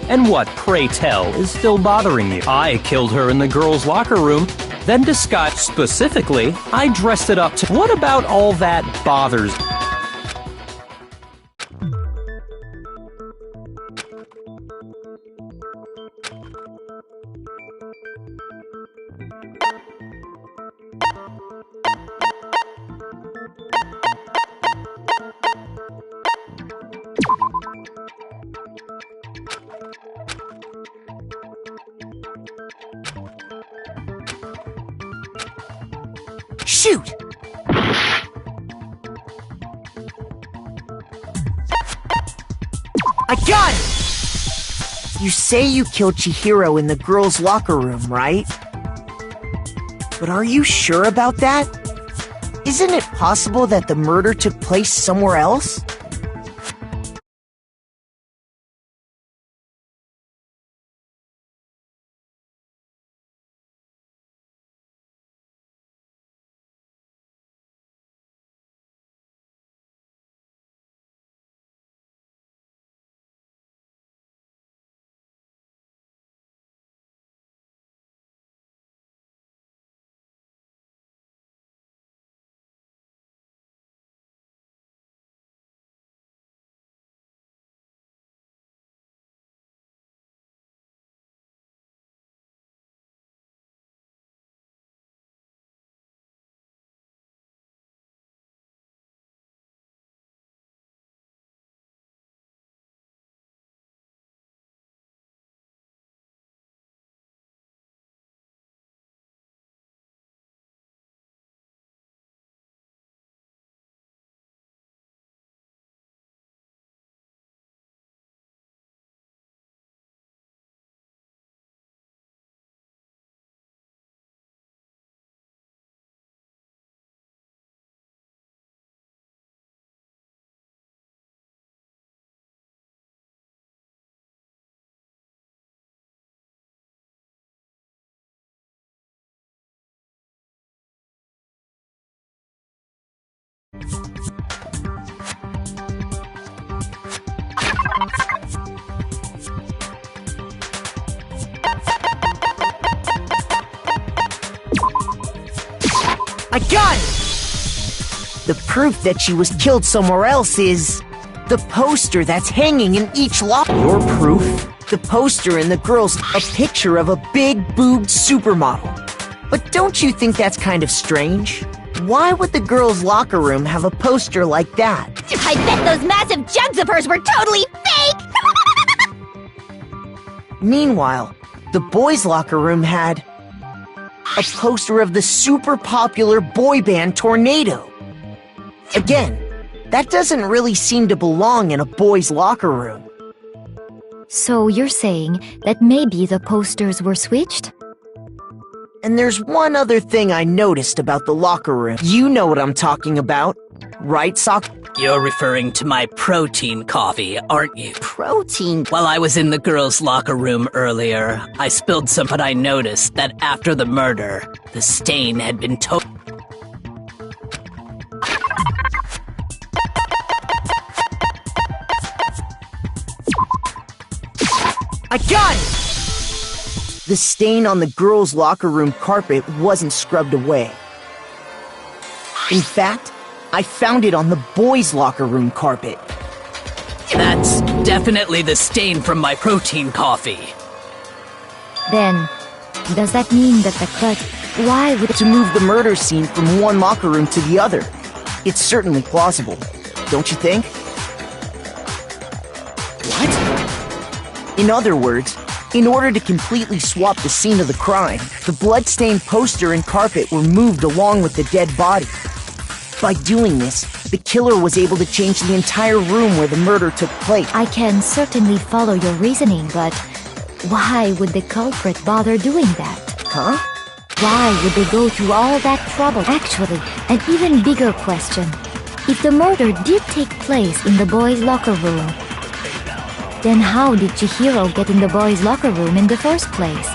And what, pray tell, is still bothering you? I killed her in the girls' locker room, then disguised... Specifically, I dressed it up to... What about all that bothers... Shoot! I got it! You say you killed Chihiro in the girls' locker room, right? But are you sure about that? Isn't it possible that the murder took place somewhere else? I got it! The proof that she was killed somewhere else is the poster that's hanging in each locker. Your proof? The poster in the girls' a picture of a big boobed supermodel. But don't you think that's kind of strange? Why would the girls' locker room have a poster like that? I bet those massive jugs of hers were totally fake! Meanwhile, the boys' locker room had a poster of the super popular boy band Tornado. Again, that doesn't really seem to belong in a boys' locker room. So you're saying that maybe the posters were switched? And there's one other thing I noticed about the locker room. You know what I'm talking about, right, Sock? You're referring to my protein coffee, aren't you? Protein? While I was in the girls' locker room earlier, I spilled some, but I noticed that after the murder, the stain had been I got it! The stain on the girls' locker room carpet wasn't scrubbed away. In fact, I found it on the boys' locker room carpet. That's definitely the stain from my protein coffee. Then, does that mean that the cut... Why would... To move the murder scene from one locker room to the other. It's certainly plausible, don't you think? What? In other words, in order to completely swap the scene of the crime, the blood-stained poster and carpet were moved along with the dead body. By doing this, the killer was able to change the entire room where the murder took place. I can certainly follow your reasoning, but why would the culprit bother doing that? Huh? Why would they go through all that trouble? Actually, an even bigger question. If the murder did take place in the boys' locker room, then how did Chihiro get in the boys' locker room in the first place?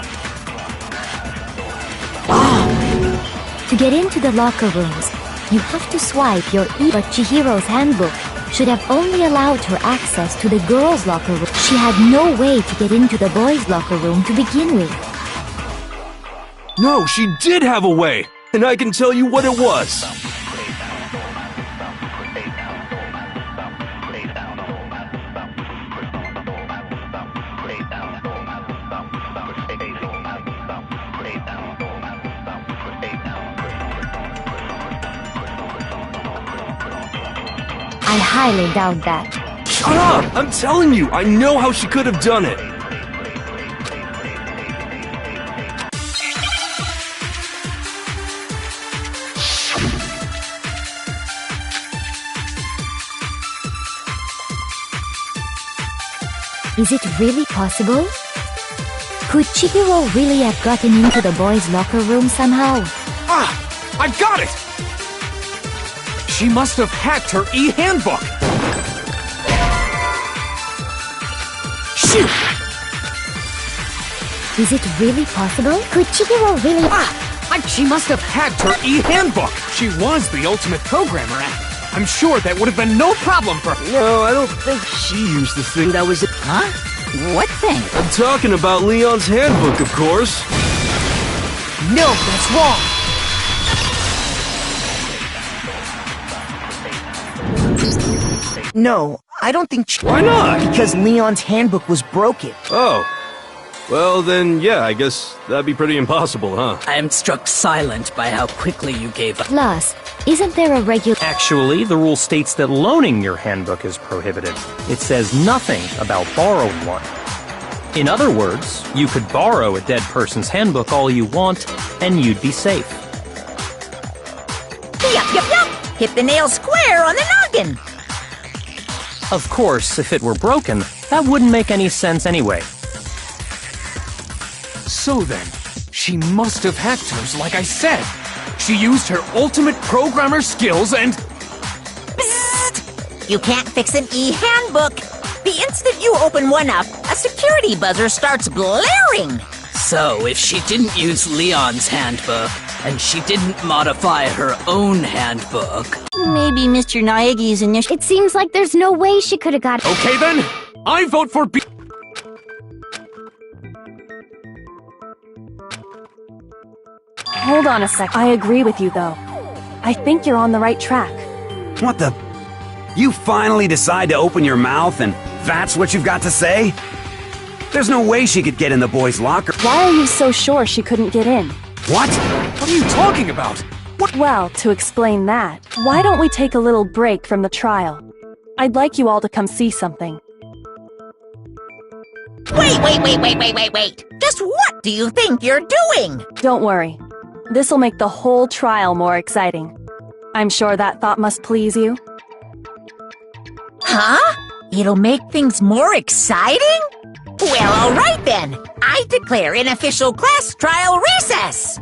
To get into the locker rooms, you have to swipe your but Chihiro's handbook should have only allowed her access to the girls' locker room. She had no way to get into the boys' locker room to begin with. No, she did have a way, and I can tell you what it was. I highly doubt that. Shut up! I'm telling you, I know how she could have done it. Is it really possible? Could Chihiro really have gotten into the boys' locker room somehow? Ah! I got it! She must have hacked her e-handbook! Shoot! Is it really possible? Could Chihiro really— She must have hacked her e-handbook! She was the ultimate programmer, and I'm sure that would have been no problem for her. No, I don't think she used the thing that was— Huh? What thing? I'm talking about Leon's handbook, of course. No, that's wrong! No, I don't think— Why not? Because Leon's handbook was broken. Oh. Well, then, yeah, I guess that'd be pretty impossible, huh? I am struck silent by how quickly you gave up. Plus, isn't there a regular— Actually, the rule states that loaning your handbook is prohibited. It says nothing about borrowing one. In other words, you could borrow a dead person's handbook all you want, and you'd be safe. Yup. Hit the nail square on the noggin. Of course, if it were broken, that wouldn't make any sense anyway. So then, she must have hacked hers like I said. She used her ultimate programmer skills and— Psst! You can't fix an e-handbook. The instant you open one up, a security buzzer starts blaring. So, if she didn't use Leon's handbook, and she didn't modify her own handbook— Maybe Mr. Naegi's initial— It seems like there's no way she could have got— Okay then, I vote for B. Hold on a sec. I agree with you, though. I think you're on the right track. What the? You finally decide to open your mouth and that's what you've got to say? There's no way she could get in the boys' locker. Why are you so sure she couldn't get in? What? What are you talking about? What? Well, to explain that, why don't we take a little break from the trial? I'd like you all to come see something. Wait. Just what do you think you're doing? Don't worry. This'll make the whole trial more exciting. I'm sure that thought must please you. Huh? It'll make things more exciting? Well, all right then. I declare an official class trial recess.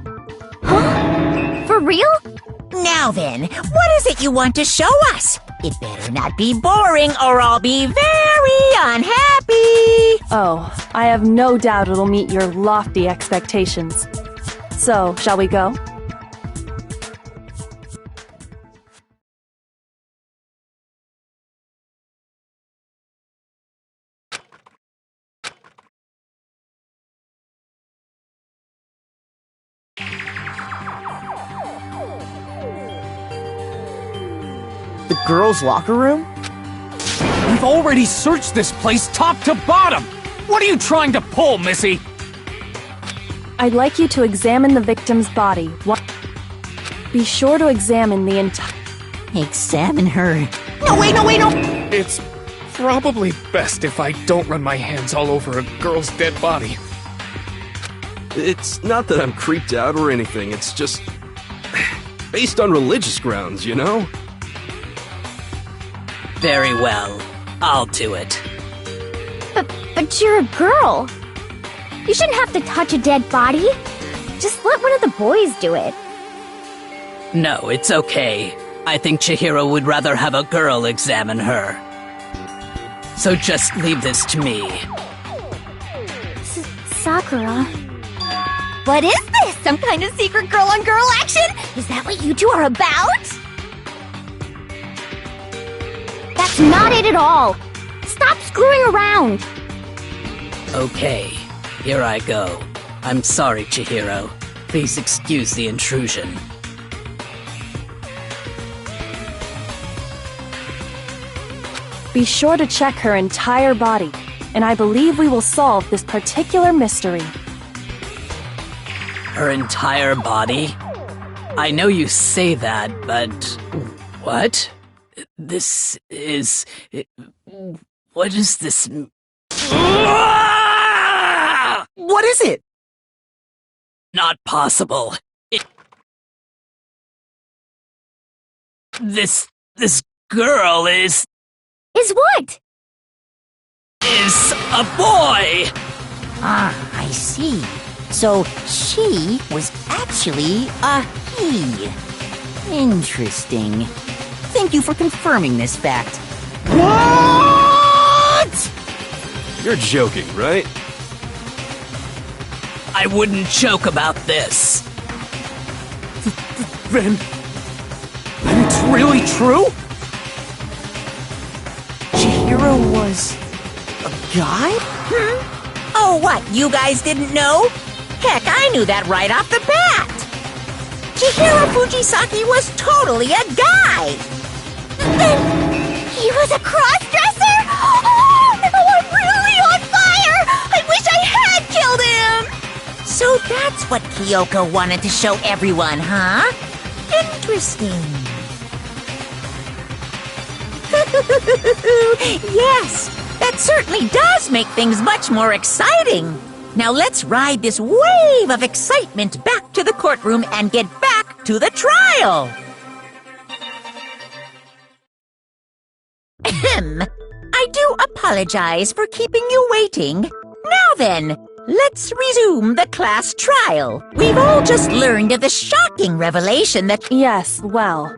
Huh? For real? Now then, what is it you want to show us? It better not be boring or I'll be very unhappy. Oh, I have no doubt it'll meet your lofty expectations. So, shall we go? The girls' locker room? We've already searched this place top to bottom! What are you trying to pull, Missy? I'd like you to examine the victim's body. Be sure to examine the entire— Examine her. No! It's probably best if I don't run my hands all over a girl's dead body. It's not that I'm creeped out or anything, it's just based on religious grounds, you know? Very well. I'll do it. But you're a girl. You shouldn't have to touch a dead body. Just let one of the boys do it. No, it's okay. I think Chihiro would rather have a girl examine her. So just leave this to me. Sakura. What is this? Some kind of secret girl-on-girl action? Is that what you two are about? That's not it at all. Stop screwing around. Okay, here I go. I'm sorry, Chihiro. Please excuse the intrusion. Be sure to check her entire body, and I believe we will solve this particular mystery. Her entire body? I know you say that, but... What? This is... What is this... What is it? Not possible. This girl is... Is what? is a boy! Ah, I see. So she was actually a he. Interesting. Thank you for confirming this fact. What? You're joking, right? I wouldn't joke about this. Then it's really true? Chihiro was a guy? Oh, what? You guys didn't know? Heck, I knew that right off the bat. Chihiro Fujisaki was totally a guy. Then he was a cross-dresser? Oh, I'm really on fire! I wish I had killed him! So that's what Kyoko wanted to show everyone, huh? Interesting. Yes, that certainly does make things much more exciting. Now let's ride this wave of excitement back to the courtroom and get back to the trial. Ahem. I do apologize for keeping you waiting. Now then, let's resume the class trial. We've all just learned of the shocking revelation that... Yes, well,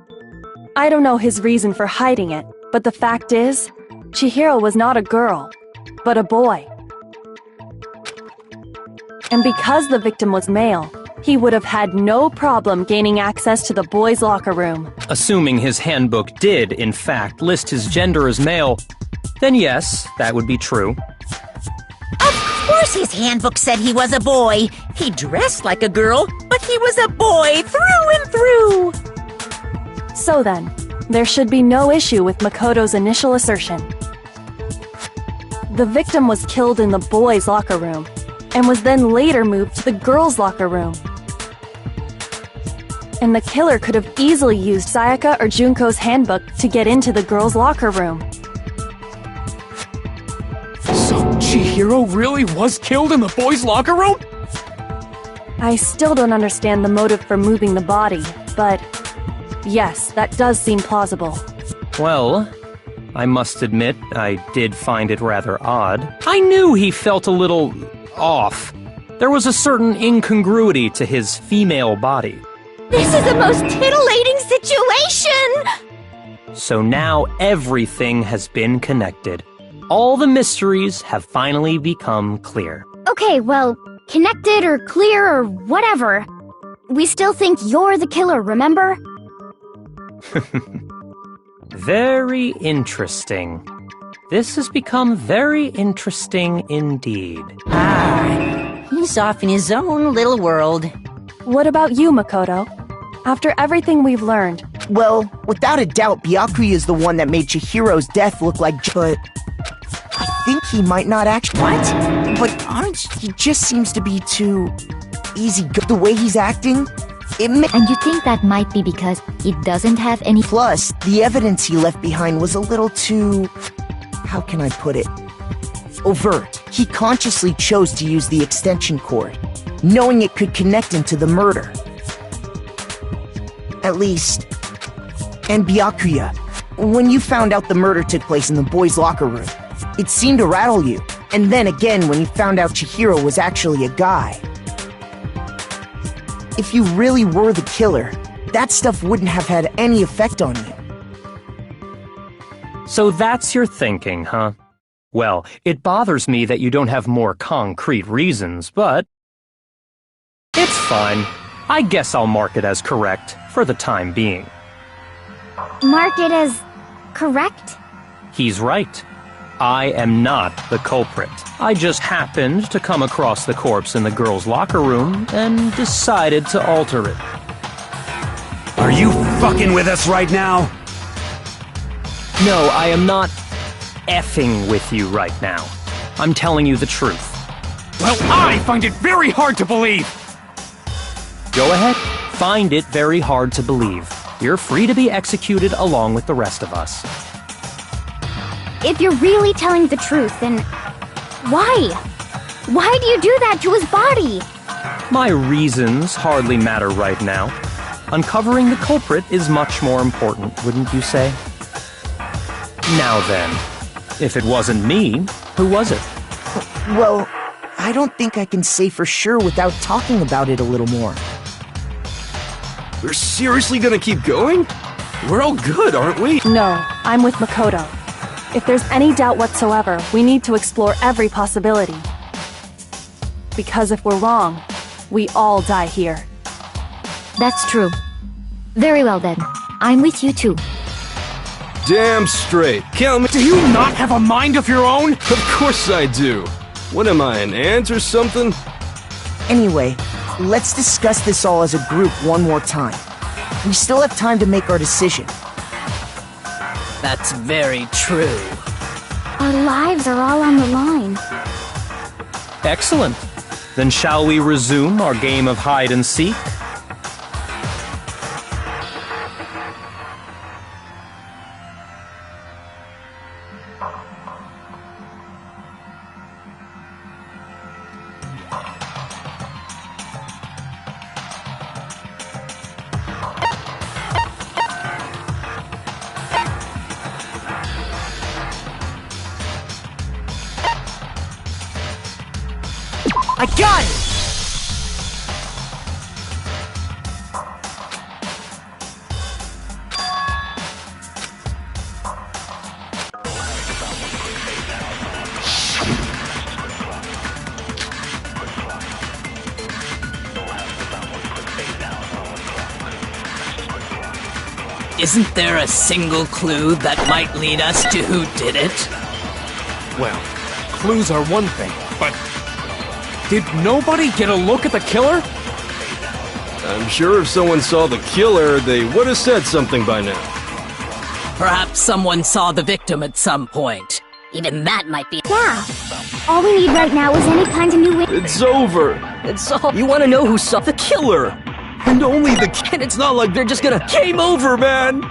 I don't know his reason for hiding it, but the fact is, Chihiro was not a girl, but a boy. And because the victim was male, he would have had no problem gaining access to the boys' locker room. Assuming his handbook did, in fact, list his gender as male, then yes, that would be true. Of course his handbook said he was a boy. He dressed like a girl, but he was a boy through and through. So then, there should be no issue with Makoto's initial assertion. The victim was killed in the boys' locker room, and was then later moved to the girls' locker room. And the killer could have easily used Sayaka or Junko's handbook to get into the girls' locker room. So Chihiro really was killed in the boys' locker room? I still don't understand the motive for moving the body, but yes, that does seem plausible. Well, I must admit, I did find it rather odd. I knew he felt a little off. There was a certain incongruity to his female body. This is the most titillating situation! So now everything has been connected. All the mysteries have finally become clear. Okay, well, connected or clear or whatever. We still think you're the killer, remember? Very interesting. This has become very interesting indeed. He's off in his own little world. What about you, Makoto? After everything we've learned... Well, without a doubt, Byakuya is the one that made Chihiro's death look like... But... I think he might not actually... What? But he just seems to be too... easy. The way he's acting... And you think that might be because he doesn't have any... Plus, the evidence he left behind was a little too... How can I put it? Overt. He consciously chose to use the extension cord, knowing it could connect him to the murder. At least... And Byakuya, when you found out the murder took place in the boys' locker room, it seemed to rattle you. And then again when you found out Chihiro was actually a guy. If you really were the killer, that stuff wouldn't have had any effect on you. So that's your thinking, huh? Well, it bothers me that you don't have more concrete reasons, but... it's fine. I guess I'll mark it as correct, for the time being. Mark it as correct? He's right. I am not the culprit. I just happened to come across the corpse in the girls' locker room and decided to alter it. Are you fucking with us right now? No, I am not effing with you right now. I'm telling you the truth. Well, I find it very hard to believe! Go ahead. Find it very hard to believe. You're free to be executed along with the rest of us. If you're really telling the truth, then why? Why do you do that to his body? My reasons hardly matter right now. Uncovering the culprit is much more important, wouldn't you say? Now then, If it wasn't me, who was it? Well, I don't think I can say for sure without talking about it a little more. We're seriously gonna keep going? We're all good, aren't we? No, I'm with Makoto. If there's any doubt whatsoever, we need to explore every possibility. Because if we're wrong, we all die here. That's true. Very well then. I'm with you too. Damn straight. Count me. Do you not have a mind of your own? Of course I do. What am I, an ant or something? Anyway, let's discuss this all as a group one more time. We still have time to make our decision. That's very true. Our lives are all on the line. Excellent. Then shall we resume our game of hide and seek? I got it! Isn't there a single clue that might lead us to who did it? Well, clues are one thing, but did nobody get a look at the killer? I'm sure if someone saw the killer, they would have said something by now. Perhaps someone saw the victim at some point. Even that might be. Yeah. All we need right now is any kind of new. It's over. It's all. You want to know who saw the killer? And only the And it's not like they're just gonna. Game over, man!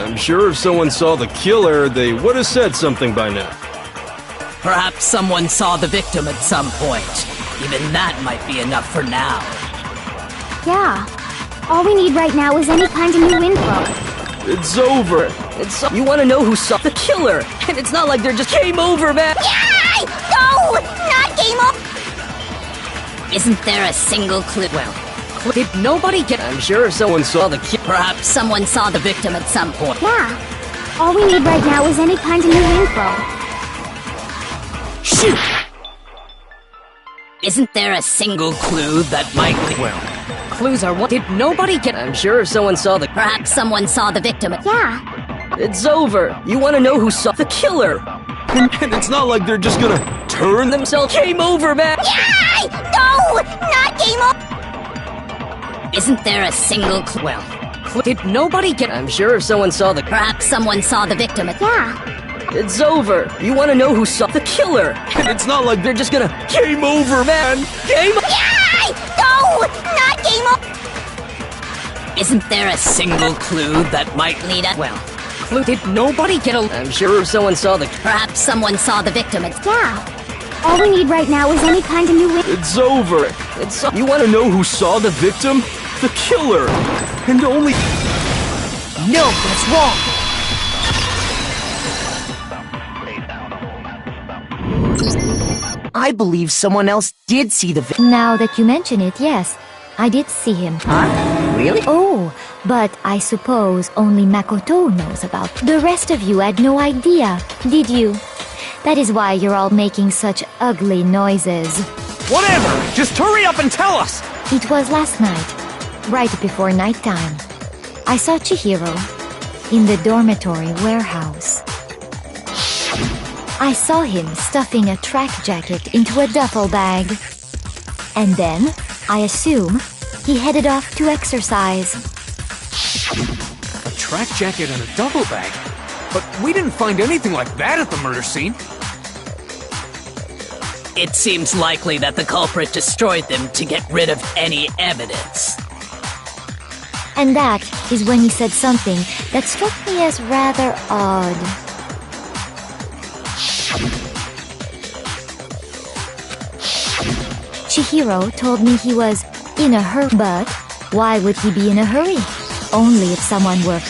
I'm sure if someone saw the killer, they would have said something by now. Perhaps someone saw the victim at some point. Even that might be enough for now. Yeah. All we need right now is any kind of new info. It's over. You want to know who saw the killer, and it's not like they're just game over, man. Yay! No! Not game over! Isn't there a single clue? Well, did nobody get... I'm sure if someone saw the killer... Perhaps someone saw the victim at some point. Yeah. All we need right now is any kind of new info. Shoot! Isn't there a single clue that might lead? Well, clues are what... Did nobody get... I'm sure if someone saw the... Perhaps someone saw the victim. Yeah. It's over. You want to know who saw the killer. And it's not like they're just gonna turn themselves... Game over, man! Yay! No! Not game over! Isn't there a single clue? Well, did nobody get... I'm sure if someone saw the... Perhaps someone saw the victim. Yeah. It's over. You want to know who saw the killer. And it's not like they're just gonna... Game over, man! Game... Yay! No! Not game over! Isn't there a single clue that might lead us? Well, clue... Did nobody get a... I'm sure if someone saw the... Perhaps someone saw the victim. Yeah. All we need right now is any kind of new info. It's over. You want to know who saw the victim? The killer. And only... No, that's wrong. I believe someone else did see the victim. Now that you mention it, yes, I did see him. Huh? Really? Oh, but I suppose only Makoto knows about. The rest of you had no idea, did you? That is why you're all making such ugly noises. Whatever! Just hurry up and tell us! It was last night, right before nighttime. I saw Chihiro in the dormitory warehouse. I saw him stuffing a track jacket into a duffel bag. And then, I assume, he headed off to exercise. A track jacket and a duffel bag? But we didn't find anything like that at the murder scene. It seems likely that the culprit destroyed them to get rid of any evidence. And that is when he said something that struck me as rather odd. Chihiro told me he was in a hurry, but why would he be in a hurry? Only if someone were...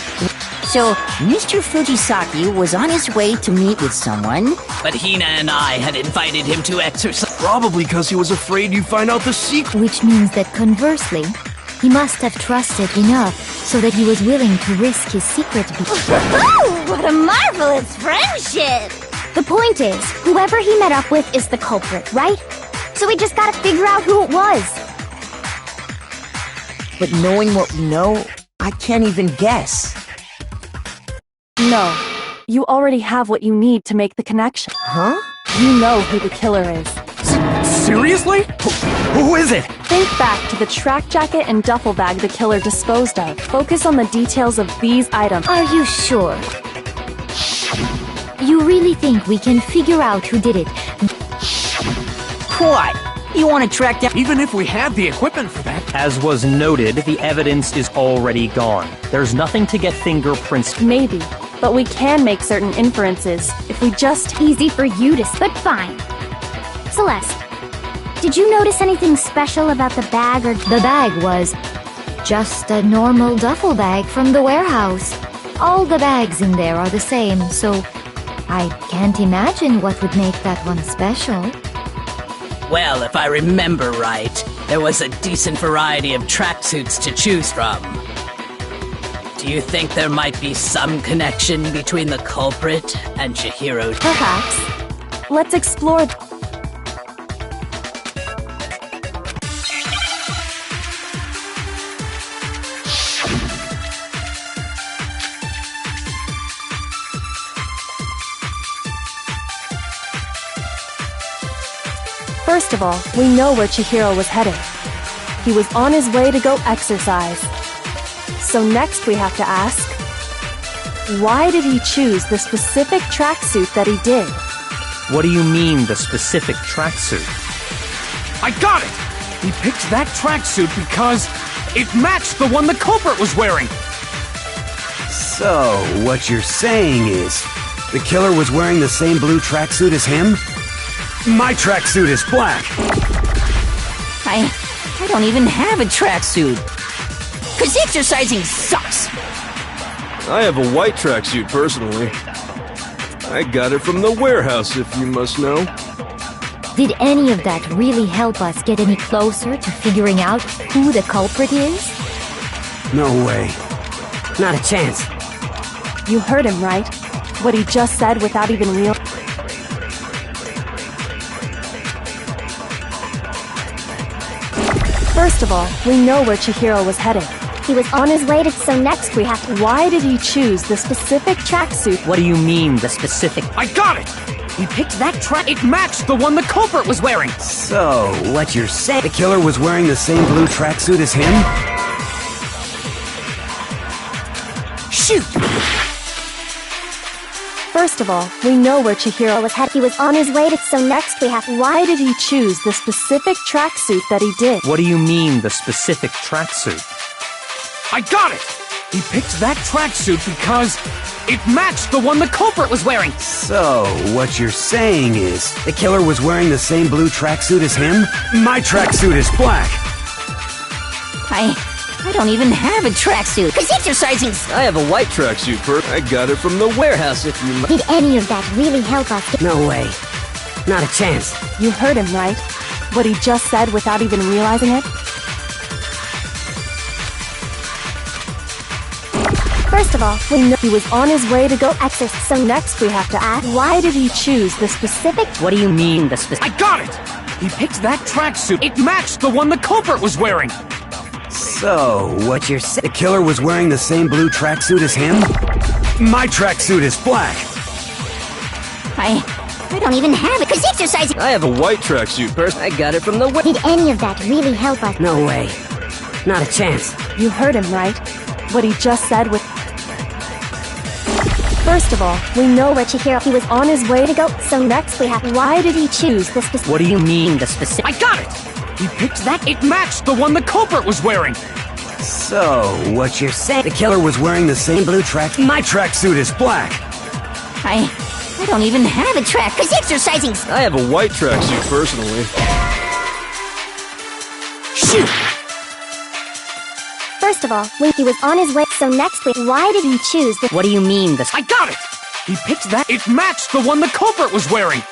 So, Mr. Fujisaki was on his way to meet with someone. But Hina and I had invited him to exercise. Probably because he was afraid you'd find out the secret. Which means that conversely, he must have trusted enough so that he was willing to risk his secret. What a marvelous friendship! The point is, whoever he met up with is the culprit, right? So we just gotta figure out who it was. But knowing what we know, I can't even guess. No. You already have what you need to make the connection. Huh? You know who the killer is. Seriously? Who is it? Think back to the track jacket and duffel bag the killer disposed of. Focus on the details of these items. Are you sure? You really think we can figure out who did it? What? You want to track down... Even if we had the equipment for that. As was noted, the evidence is already gone. There's nothing to get fingerprints. Maybe, but we can make certain inferences if we just... Easy for you to... But fine. Celeste, did you notice anything special about the bag or... The bag was just a normal duffel bag from the warehouse. All the bags in there are the same, so I can't imagine what would make that one special. Well, if I remember right, there was a decent variety of tracksuits to choose from. Do you think there might be some connection between the culprit and Chihiro? Perhaps. Let's explore... First of all, we know where Chihiro was headed. He was on his way to go exercise. So next we have to ask, why did he choose the specific tracksuit that he did? What do you mean, the specific tracksuit? I got it! He picked that tracksuit because it matched the one the culprit was wearing! So, what you're saying is, the killer was wearing the same blue tracksuit as him? My tracksuit is black! I don't even have a tracksuit. 'Cause exercising sucks! I have a white tracksuit, personally. I got it from the warehouse, if you must know. Did any of that really help us get any closer to figuring out who the culprit is? No way. Not a chance. You heard him, right? What he just said without even real. First of all, we know where Chihiro was headed. He was on his way to, so next we have to. Why did he choose the specific tracksuit? What do you mean, the specific? I got it! He picked that track. It matched the one the culprit was wearing. So, what you're saying? The killer was wearing the same blue tracksuit as him? Shoot! First of all, we know where Chihiro was headed. He was on his way to, so next we have to. Why did he choose the specific tracksuit that he did? What do you mean, the specific tracksuit? I got it! He picked that tracksuit because it matched the one the culprit was wearing. So, what you're saying is, the killer was wearing the same blue tracksuit as him? My tracksuit is black! I don't even have a tracksuit. 'Cause exercising. I have a white tracksuit, I got it from the warehouse, if you must. Did any of that really help us? No way. Not a chance. You heard him, right? What he just said without even realizing it? First of all, We know he was on his way to go exercise. so next we have to ask. Why did he choose the specific? What do you mean, the specific? I got it! He picked that tracksuit. It matched the one the culprit was wearing. So, what you're saying? The killer was wearing the same blue tracksuit as him? My tracksuit is black! I don't even have it. 'Cause exercising. I have a white tracksuit, I got it from the Did any of that really help us? No way. Not a chance. You heard him, right? What he just said with. First of all, we know where Chihiro. He was on his way to go, so next we have. Why did he choose the specific? What do you mean, the specific? I got it! He picked that. It matched the one the culprit was wearing. So, what you're saying? The killer was wearing the same blue track. My tracksuit is black! I don't even have a track. 'Cause exercising. I have a white tracksuit, personally. Shoot! First of all, he was on his way, so next we. Why did he choose the? What do you mean, the? I got it! He picked that. It matched the one the culprit was wearing.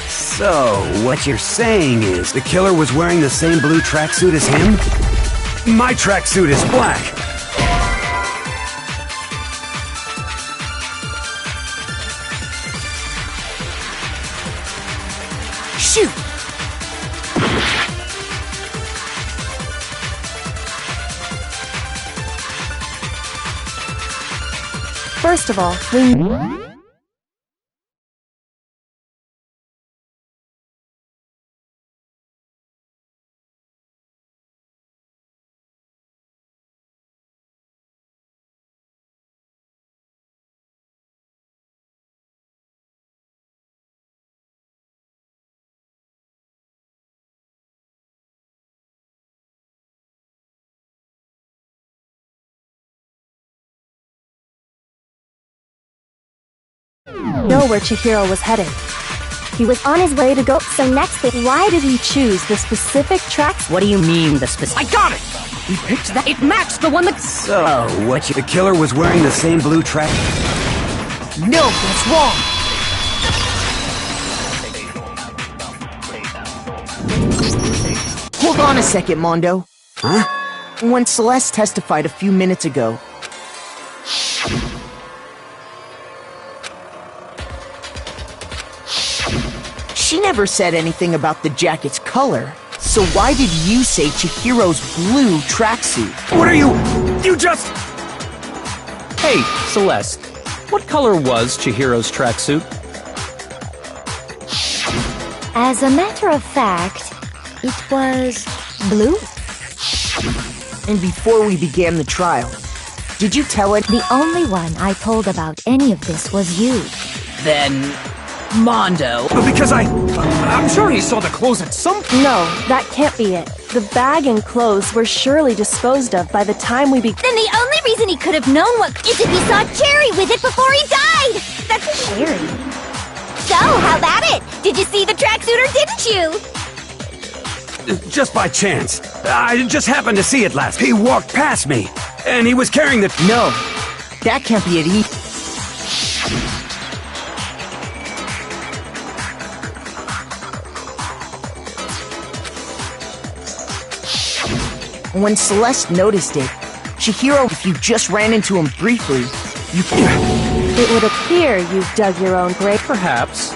So, what you're saying is, the killer was wearing the same blue tracksuit as him? My tracksuit is black! Shoot! First of all, we. Know where Chihiro was headed. He was on his way to go, so next we. Why did he choose the specific tracks? What do you mean, the specific? I got it! He picked that. It matched the one that. So, what you. The killer was wearing the same blue track. No, that's wrong! Hold on a second, Mondo. Huh? When Celeste testified a few minutes ago, she never said anything about the jacket's color. So why did you say Chihiro's blue tracksuit? What are you? You just. Hey, Celeste. What color was Chihiro's tracksuit? As a matter of fact, it was blue. And before we began the trial, did you tell it? The only one I told about any of this was you. Then, Mondo. Because I'm sure he saw the clothes at some. No, that can't be it. The bag and clothes were surely disposed of by the time we Then the only only reason he could have known what is if he saw Cherry with it before he died! That's Cherry. So, how about it? Did you see the tracksuit or didn't you? Just by chance. I just happened to see it last. He walked past me, and he was carrying the... No, that can't be it either. When Celeste noticed it, Chihiro, if you just ran into him briefly, you can... It would appear you've dug your own grave. Perhaps.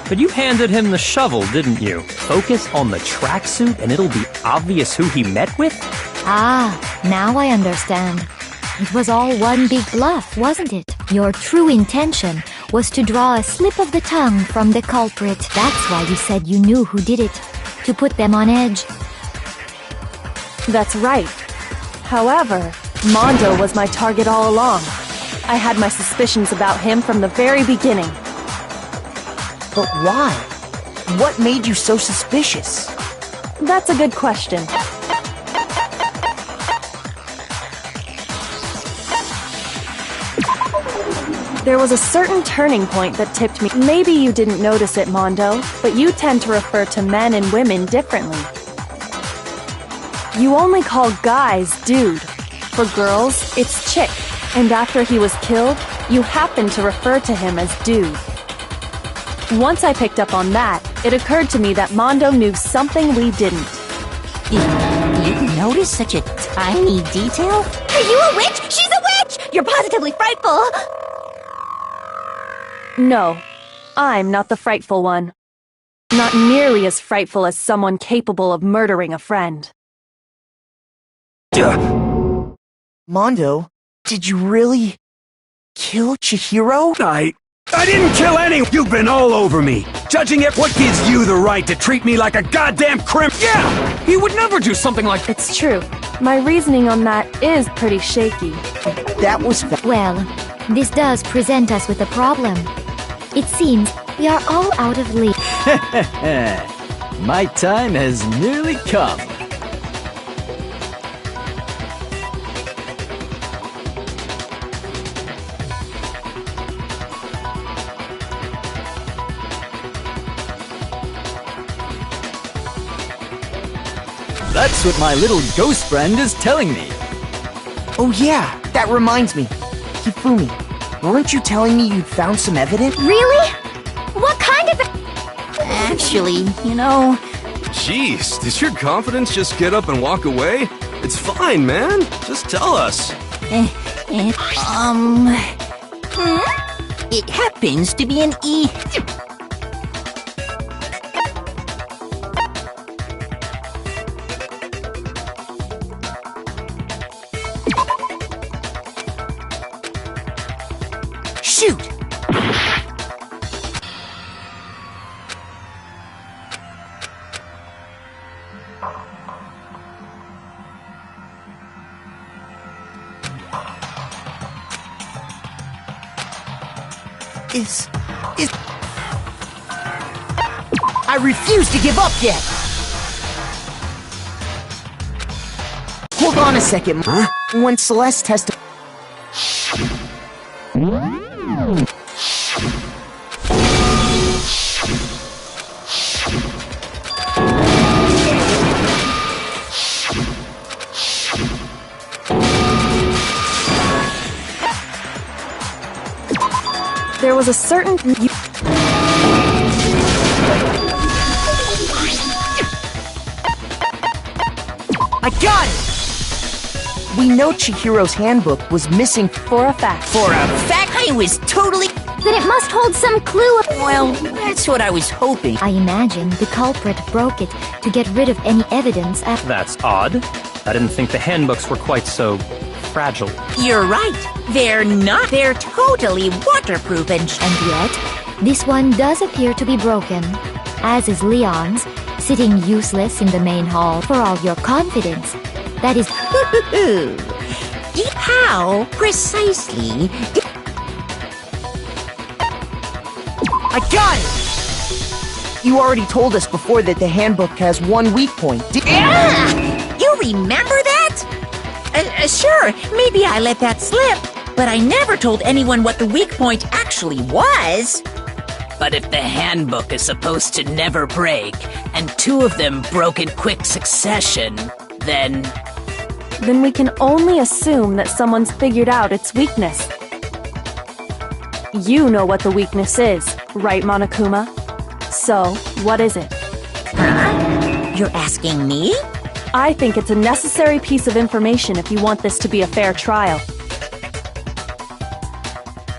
But you handed him the shovel, didn't you? Focus on the tracksuit and it'll be obvious who he met with? Ah, now I understand. It was all one big bluff, wasn't it? Your true intention was to draw a slip of the tongue from the culprit. That's why you said you knew who did it. To put them on edge. That's right. However, Mondo was my target all along. I had my suspicions about him from the very beginning. But why? What made you so suspicious? That's a good question. There was a certain turning point that tipped me. Maybe you didn't notice it, Mondo, but you tend to refer to men and women differently. You only call guys dude. For girls, it's chick. And after he was killed, you happened to refer to him as dude. Once I picked up on that, it occurred to me that Mondo knew something we didn't. You noticed such a tiny detail? Are you a witch? She's a witch! You're positively frightful! No, I'm not the frightful one. Not nearly as frightful as someone capable of murdering a friend. Mondo, did you really kill Chihiro? I didn't kill anyone! You've been all over me! Judging it, what gives you the right to treat me like a goddamn crimp? Yeah! He would never do something like... It's true. My reasoning on that is pretty shaky. That was... Well, this does present us with a problem. It seems we are all out of lead. My time has nearly come. That's what my little ghost friend is telling me. Oh yeah, that reminds me. Hifumi, weren't you telling me you'd found some evidence? Really? What kind of... Actually, you know... Jeez, does your confidence just get up and walk away? It's fine, man. Just tell us. It happens to be an Shoot! I refuse to give up yet! Hold on a second, huh? When Celeste testified... There was a certain... I got it! We know Chihiro's handbook was missing for a fact. For a fact? I was totally... Then it must hold some clue. Well, that's what I was hoping. I imagine the culprit broke it to get rid of any evidence at... That's odd. I didn't think the handbooks were quite so fragile. You're right. They're not. They're totally waterproof and yet, this one does appear to be broken, as is Leon's, sitting useless in the main hall. For all your confidence, that is... How precisely did... I got it! You already told us before that the handbook has one weak point. You remember that? Sure, maybe I let that slip, but I never told anyone what the weak point actually was. But if the handbook is supposed to never break, and two of them broke in quick succession, then we can only assume that someone's figured out its weakness. You know what the weakness is, right, Monokuma? So, what is it? You're asking me? I think it's a necessary piece of information if you want this to be a fair trial.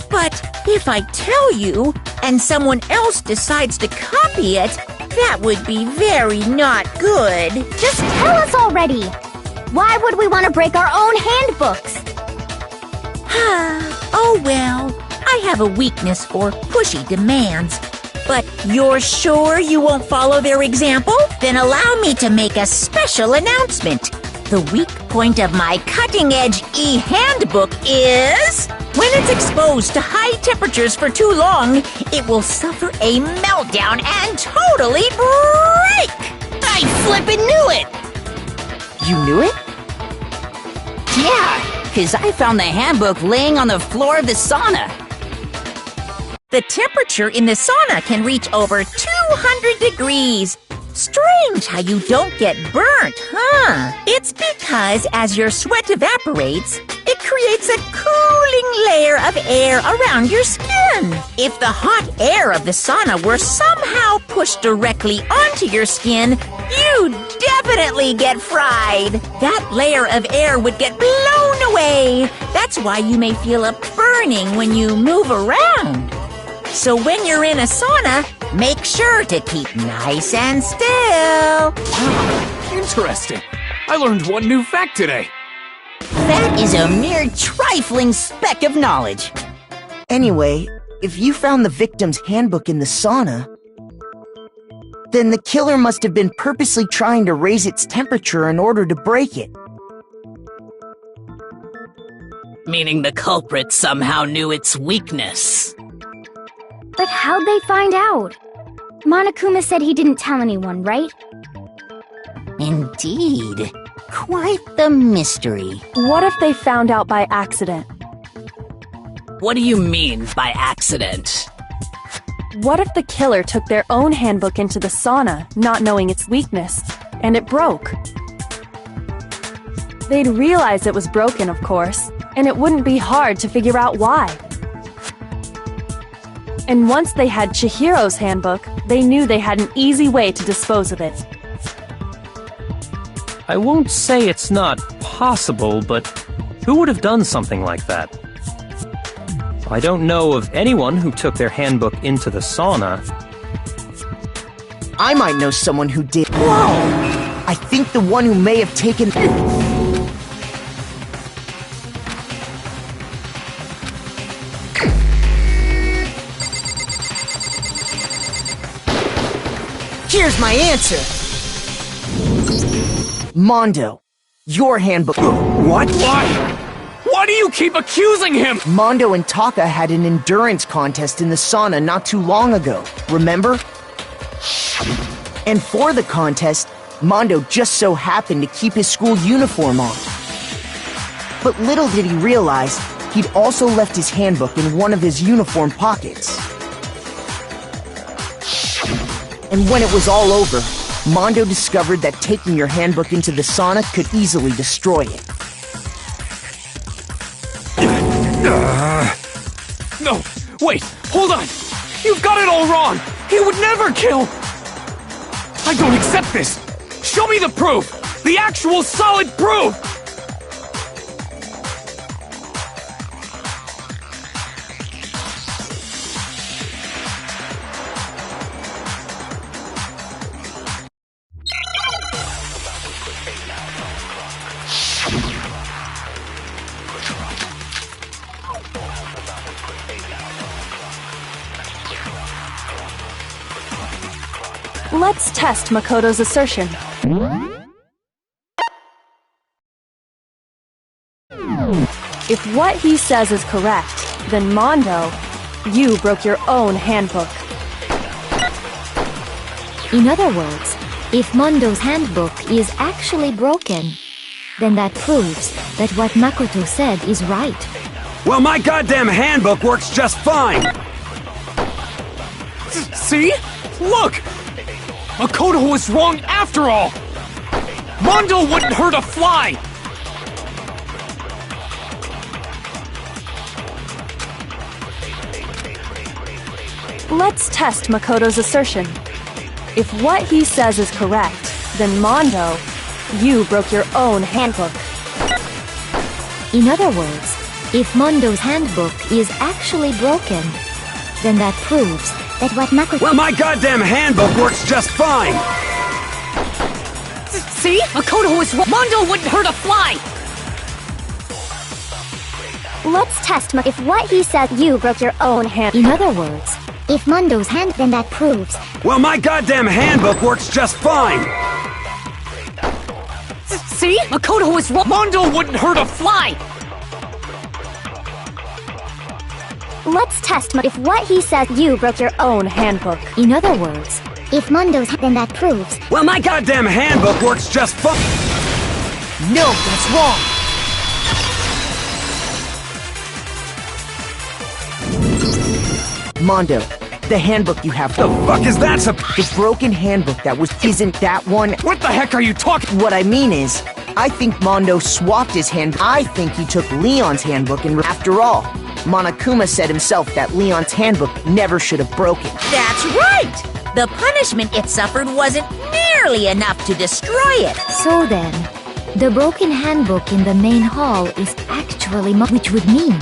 But if I tell you, and someone else decides to copy it, that would be very not good. Just tell us already! Why would we want to break our own handbooks? Oh well, I have a weakness for pushy demands. But you're sure you won't follow their example? Then allow me to make a special announcement. The weak point of my cutting-edge e-handbook is... when it's exposed to high temperatures for too long, it will suffer a meltdown and totally break! I flippin' knew it! You knew it? Yeah, because I found the handbook laying on the floor of the sauna. The temperature in the sauna can reach over 200 degrees. Strange how you don't get burnt, huh? It's because as your sweat evaporates, it creates a cooling layer of air around your skin. If the hot air of the sauna were somehow pushed directly onto your skin, you'd definitely get fried. That layer of air would get blown away. That's why you may feel a burning when you move around. So when you're in a sauna, make sure to keep nice and still. Interesting. I learned one new fact today. That is a mere trifling speck of knowledge. Anyway, if you found the victim's handbook in the sauna, then the killer must have been purposely trying to raise its temperature in order to break it. Meaning the culprit somehow knew its weakness. But how'd they find out? Monokuma said he didn't tell anyone, right? Indeed. Quite the mystery. What if they found out by accident? What do you mean by accident? What if the killer took their own handbook into the sauna, not knowing its weakness, and it broke? They'd realize it was broken, of course, and it wouldn't be hard to figure out why. And once they had Chihiro's handbook, they knew they had an easy way to dispose of it. I won't say it's not possible, but who would have done something like that? I don't know of anyone who took their handbook into the sauna. I might know someone who did. Whoa! I think the one who may have taken... Here's my answer! Mondo, your handbook... What? Why? Why do you keep accusing him? Mondo and Taka had an endurance contest in the sauna not too long ago, remember? And for the contest, Mondo just so happened to keep his school uniform on. But little did he realize, he'd also left his handbook in one of his uniform pockets. And when it was all over, Mondo discovered that taking your handbook into the sauna could easily destroy it. No, wait, hold on! You've got it all wrong! He would never kill! I don't accept this! Show me the proof! The actual solid proof! Let's test Makoto's assertion. If what he says is correct, then Mondo, you broke your own handbook. In other words, if Mondo's handbook is actually broken, then that proves that what Makoto said is right. Well, my goddamn handbook works just fine! See? Look! Makoto was wrong after all! Mondo wouldn't hurt a fly! Let's test Makoto's assertion. If what he says is correct, then Mondo, you broke your own handbook. In other words, if Mondo's handbook is actually broken, then that proves that what Makoto— Well, my goddamn handbook works just fine! See? Makoto was wrong. Mondo wouldn't hurt a fly! Let's test if what he said you broke your own hand. In other words, if Mondo's hand, then that proves. Well, my goddamn handbook works just fine! See? Makoto was wrong. Mondo wouldn't hurt a fly! Let's test if what he said you broke your own handbook. In other words, if Mondo's, then that proves. Well, my goddamn handbook works just fine! No, that's wrong! Mondo, the handbook you have— The fuck is that? The broken handbook that isn't that one— What the heck are you talking— What I mean is, I think Mondo swapped his handbook. I think he took Leon's handbook and— After all, Monokuma said himself that Leon's handbook never should have broken. That's right! The punishment it suffered wasn't nearly enough to destroy it. So then, the broken handbook in the main hall is actually which would mean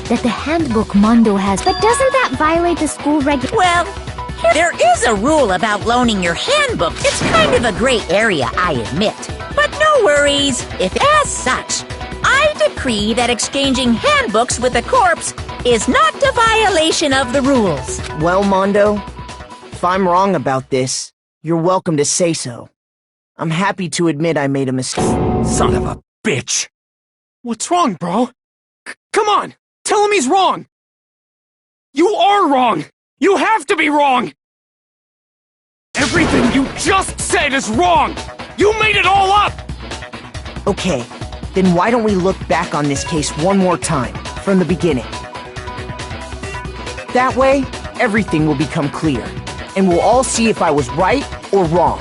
that the handbook Mondo has— But doesn't that violate the school regulation? Well, there is a rule about loaning your handbook. It's kind of a gray area, I admit. But no worries. If as such, I decree that exchanging handbooks with a corpse is not a violation of the rules. Well, Mondo, if I'm wrong about this, you're welcome to say so. I'm happy to admit I made a mistake. Son of a bitch! What's wrong, bro? Come on! Tell him he's wrong! You are wrong! You have to be wrong! Everything you just said is wrong! You made it all up! Okay, then why don't we look back on this case one more time, from the beginning? That way, everything will become clear, and we'll all see if I was right or wrong.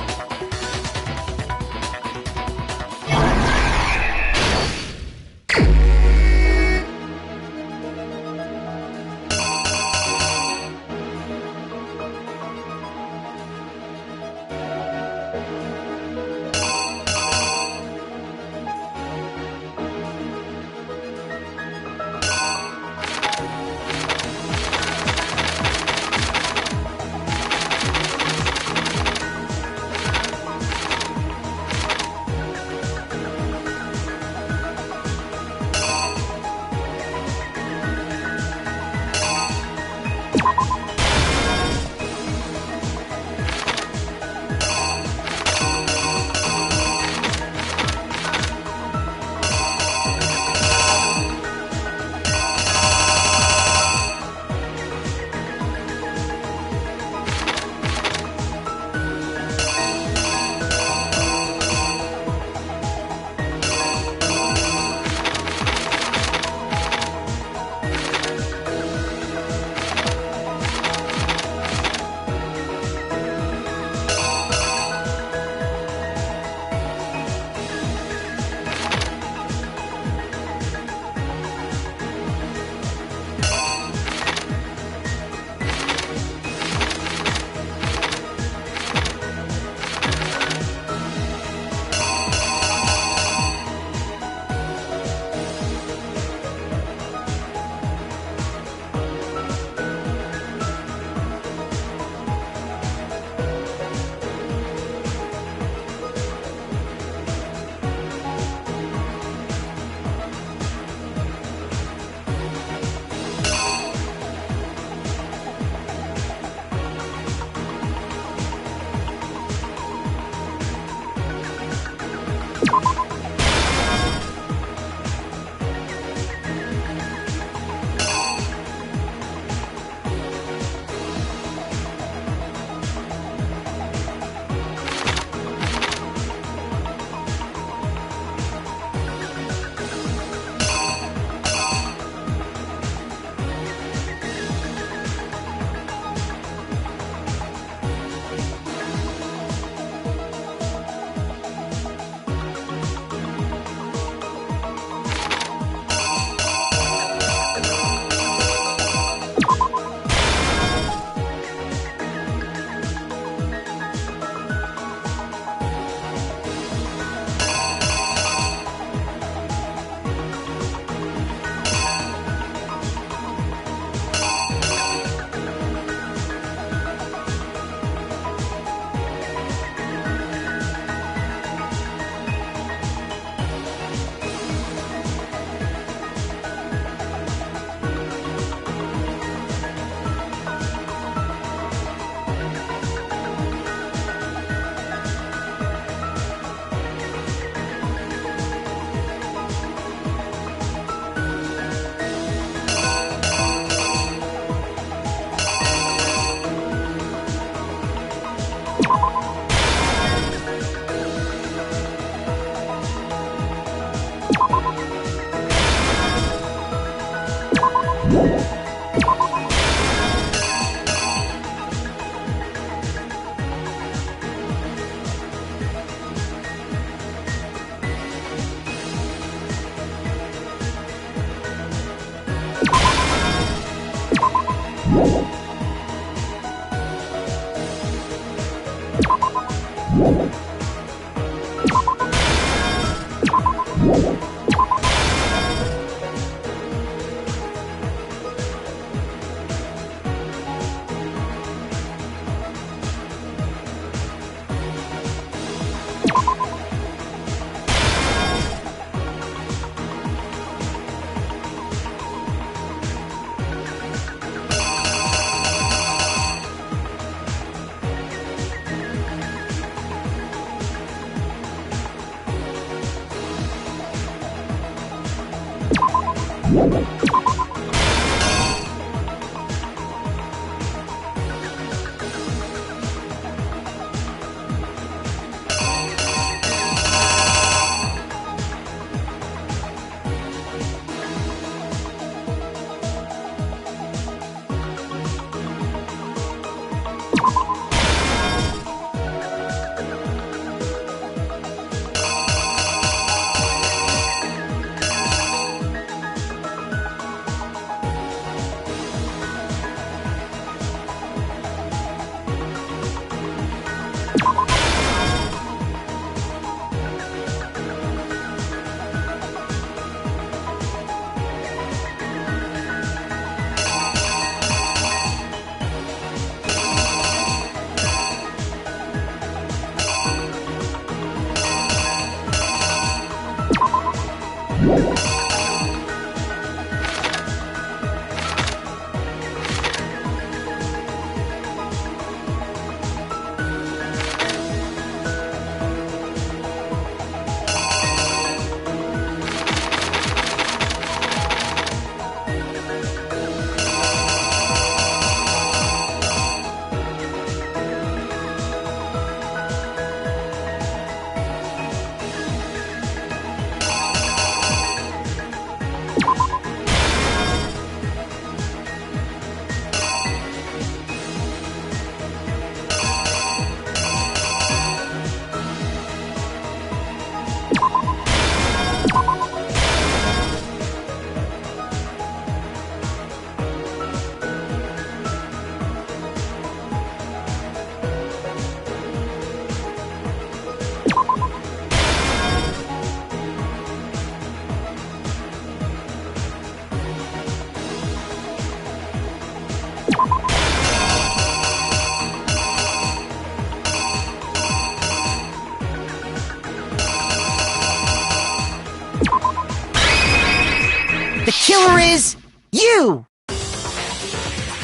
The killer is you!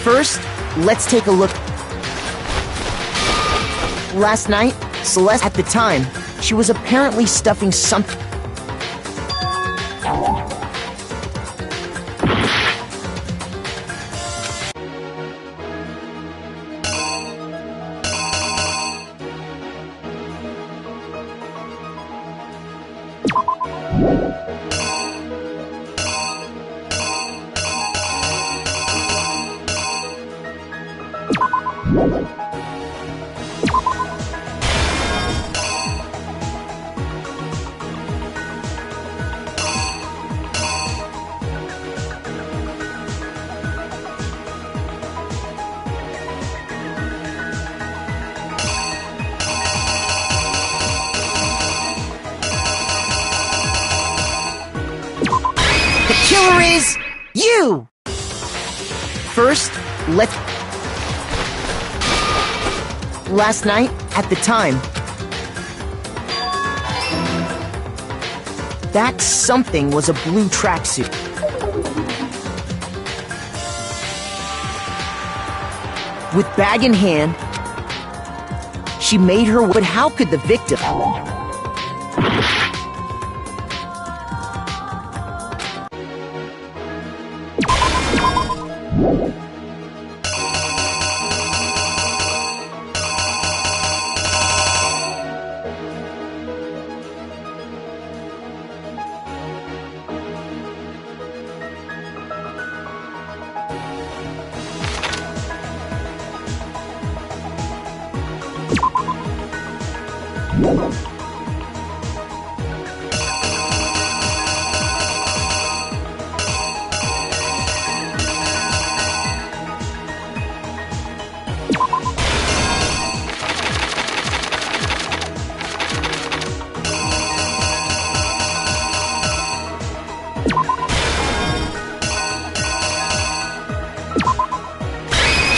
First, let's take a look. Last night, Celeste, at the time, she was apparently stuffing something. Killer is you! First, let's... Last night, at the time, that something was a blue tracksuit. With bag in hand, she made her... But how could the victim...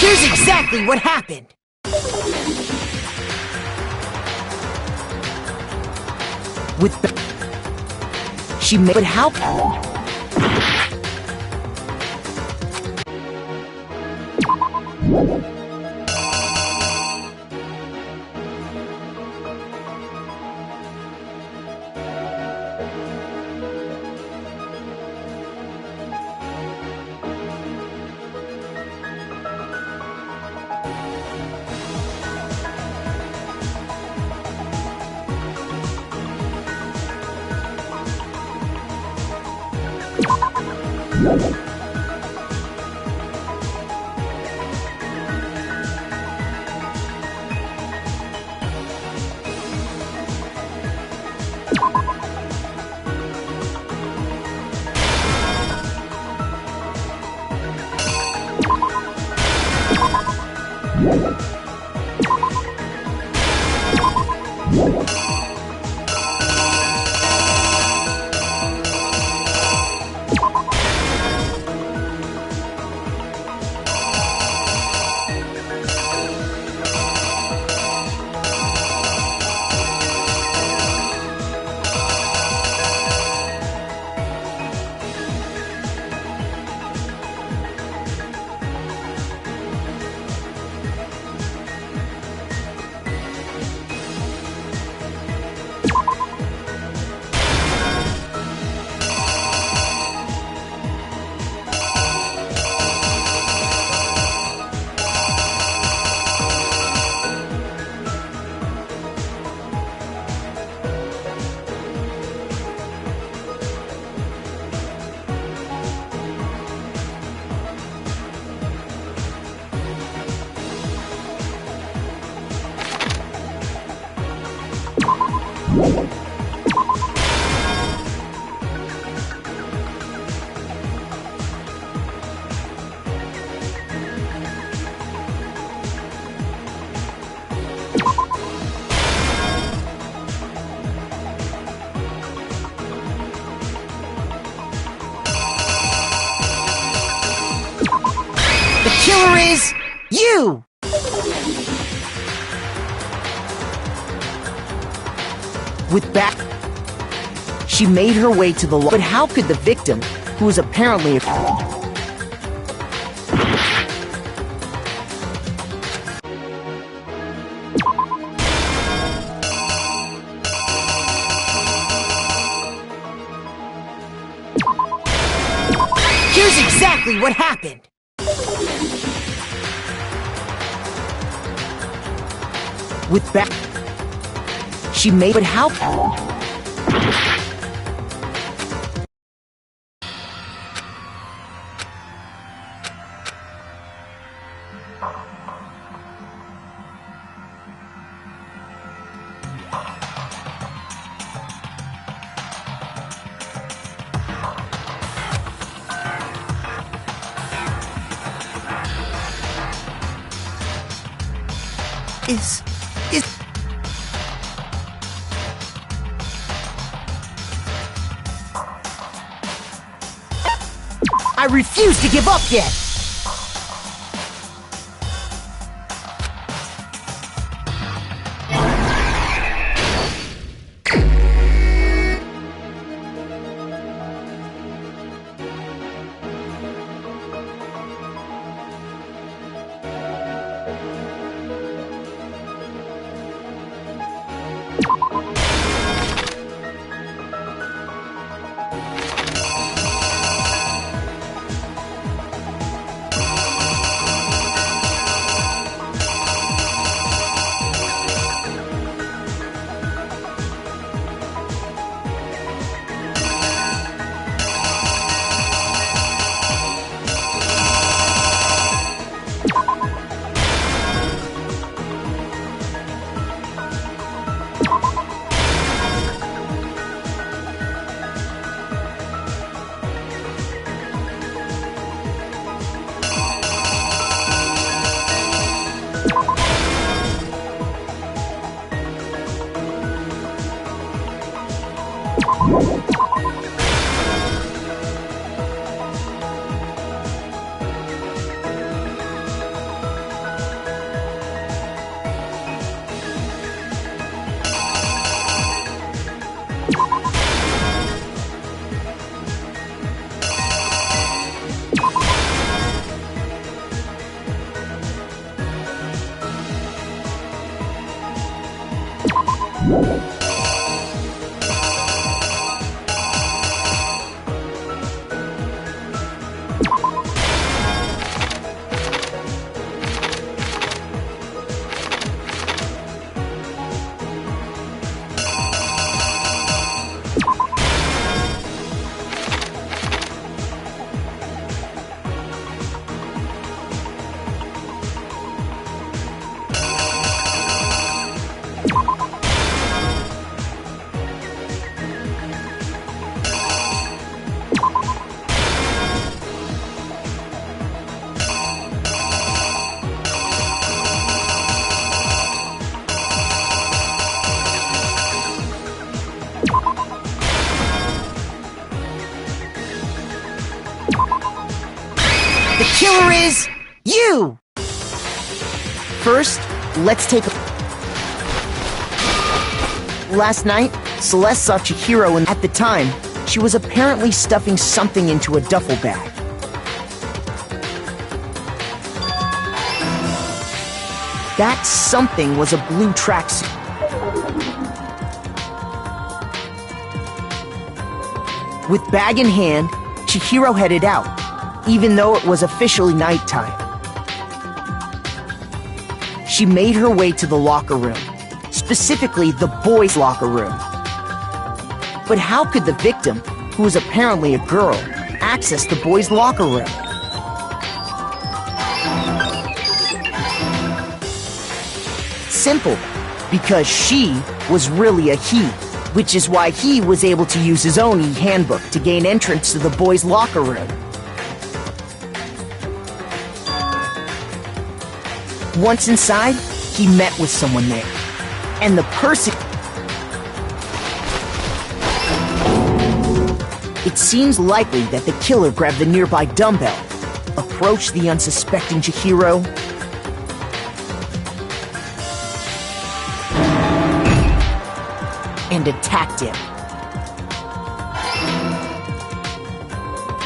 Here's exactly what happened. With she made... But how... The killer is you! With back, she made her way to the law. But how could the victim, who was apparently a... Here's exactly what happened! With back, she made... But how... Is... I refuse to give up yet! killer is you! First, let's take a... Last night, Celeste saw Chihiro, and at the time, she was apparently stuffing something into a duffel bag. That something was a blue tracksuit. With bag in hand, Chihiro headed out, even though it was officially nighttime. She made her way to the locker room, specifically the boys' locker room. But how could the victim, who was apparently a girl, access the boys' locker room? Simple, because she was really a he, which is why he was able to use his own e-handbook to gain entrance to the boys' locker room. Once inside, he met with someone there, and the person... It seems likely that the killer grabbed the nearby dumbbell, approached the unsuspecting Chihiro, and attacked him.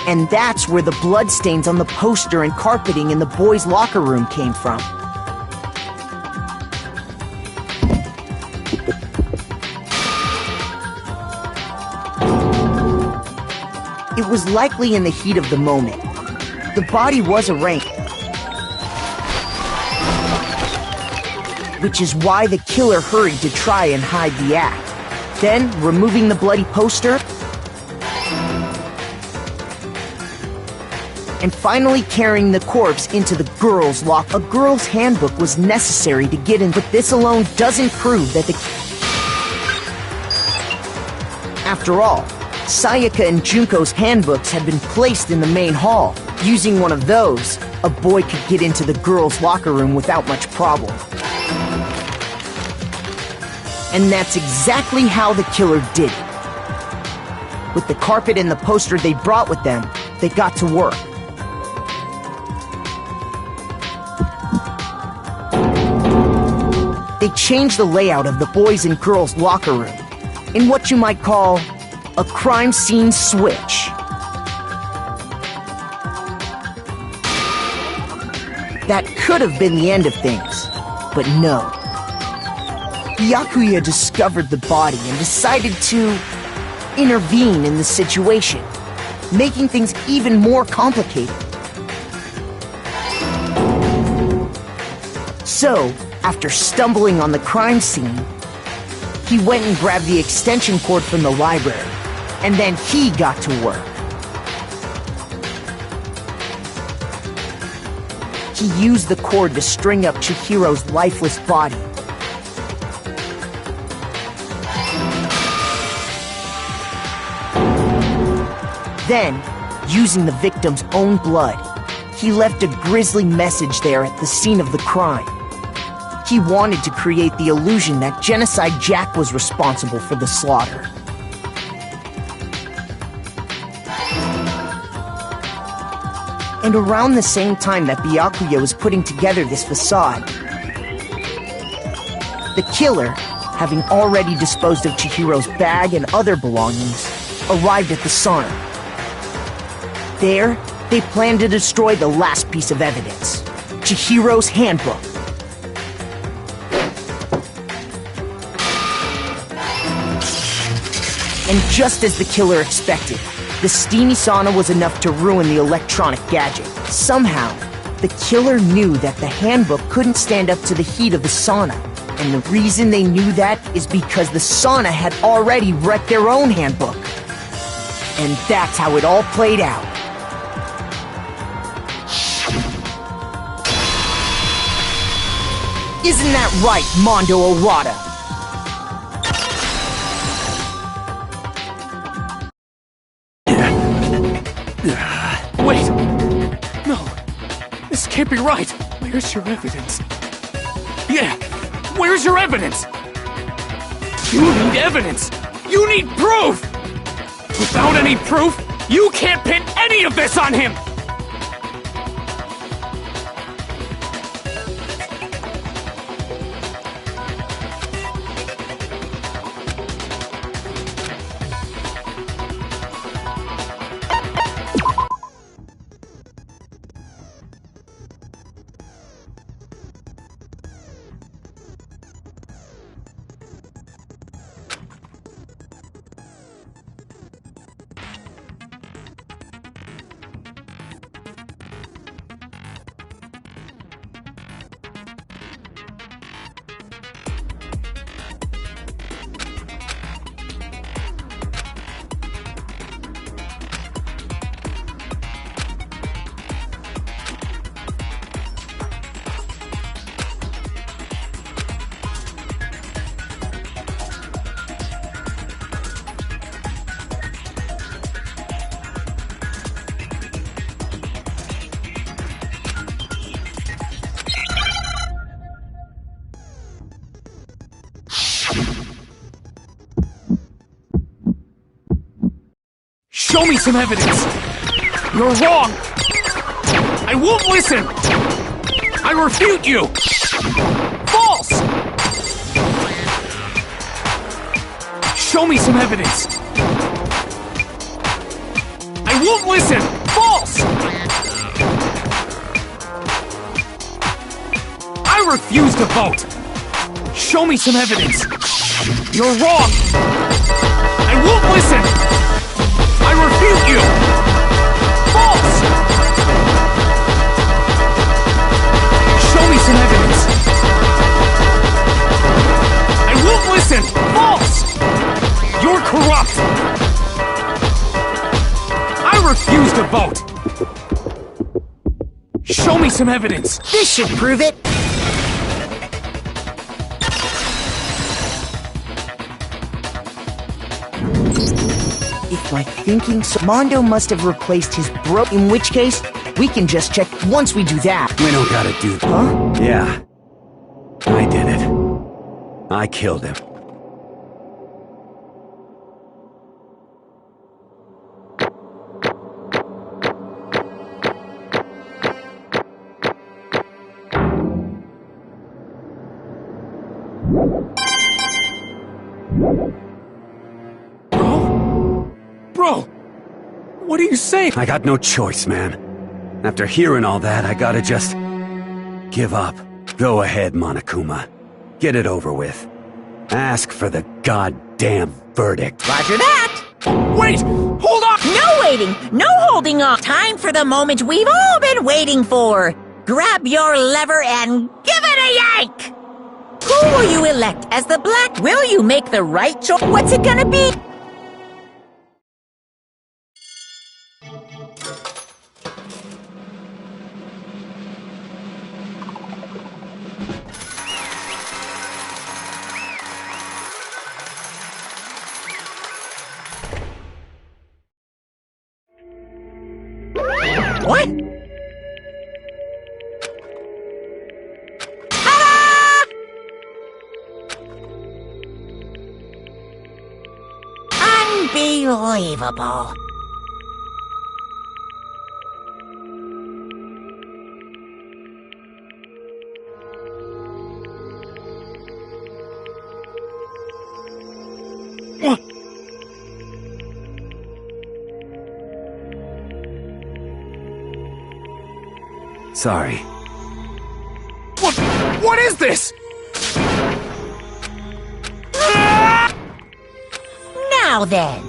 And that's where the bloodstains on the poster and carpeting in the boys' locker room came from. It was likely in the heat of the moment. The body was arranged, which is why the killer hurried to try and hide the act. Then, removing the bloody poster, and finally carrying the corpse into the girls' locker. A girl's handbook was necessary to get in, but this alone doesn't prove that the... After all, Sayaka and Junko's handbooks had been placed in the main hall. Using one of those, a boy could get into the girls' locker room without much problem. And that's exactly how the killer did it. With the carpet and the poster they brought with them, they got to work. They changed the layout of the boys' and girls' locker room in what you might call a crime scene switch. That could have been the end of things, but no. Byakuya discovered the body and decided to intervene in the situation, making things even more complicated. So, after stumbling on the crime scene, he went and grabbed the extension cord from the library, and then he got to work. He used the cord to string up Chihiro's lifeless body. Then, using the victim's own blood, he left a grisly message there at the scene of the crime. He wanted to create the illusion that Genocide Jack was responsible for the slaughter. And around the same time that Byakuya was putting together this facade, the killer, having already disposed of Chihiro's bag and other belongings, arrived at the sauna. There, they planned to destroy the last piece of evidence, Chihiro's handbook. And just as the killer expected, the steamy sauna was enough to ruin the electronic gadget. Somehow, the killer knew that the handbook couldn't stand up to the heat of the sauna. And the reason they knew that is because the sauna had already wrecked their own handbook. And that's how it all played out. Isn't that right, Mondo Arata? Wait! No, this can't be right. Where's your evidence? Yeah, where's your evidence? You need evidence! You need proof! Without any proof, you can't pin any of this on him! Show me some evidence! You're wrong! I won't listen! I refute you! False! Show me some evidence! I won't listen! False! I refuse to vote! Show me some evidence! You're wrong! I won't listen! I refute you! False! Show me some evidence! I won't listen! False! You're corrupt! I refuse to vote! Show me some evidence! This should prove it! If my thinking so, Mondo must have replaced his bro. In which case, we can just check once we do that. We don't gotta do that. Huh? Yeah. I did it. I killed him. Bro! What are you saying? I got no choice, man. After hearing all that, I gotta just give up. Go ahead, Monokuma. Get it over with. Ask for the goddamn verdict. Roger that! Wait! Hold on! No waiting! No holding on! Time for the moment we've all been waiting for! Grab your lever and give it a yank! Who will you elect as the black? Will you make the right choice? What's it gonna be? What? Ta-da! Unbelievable. Sorry. What is this? Now then.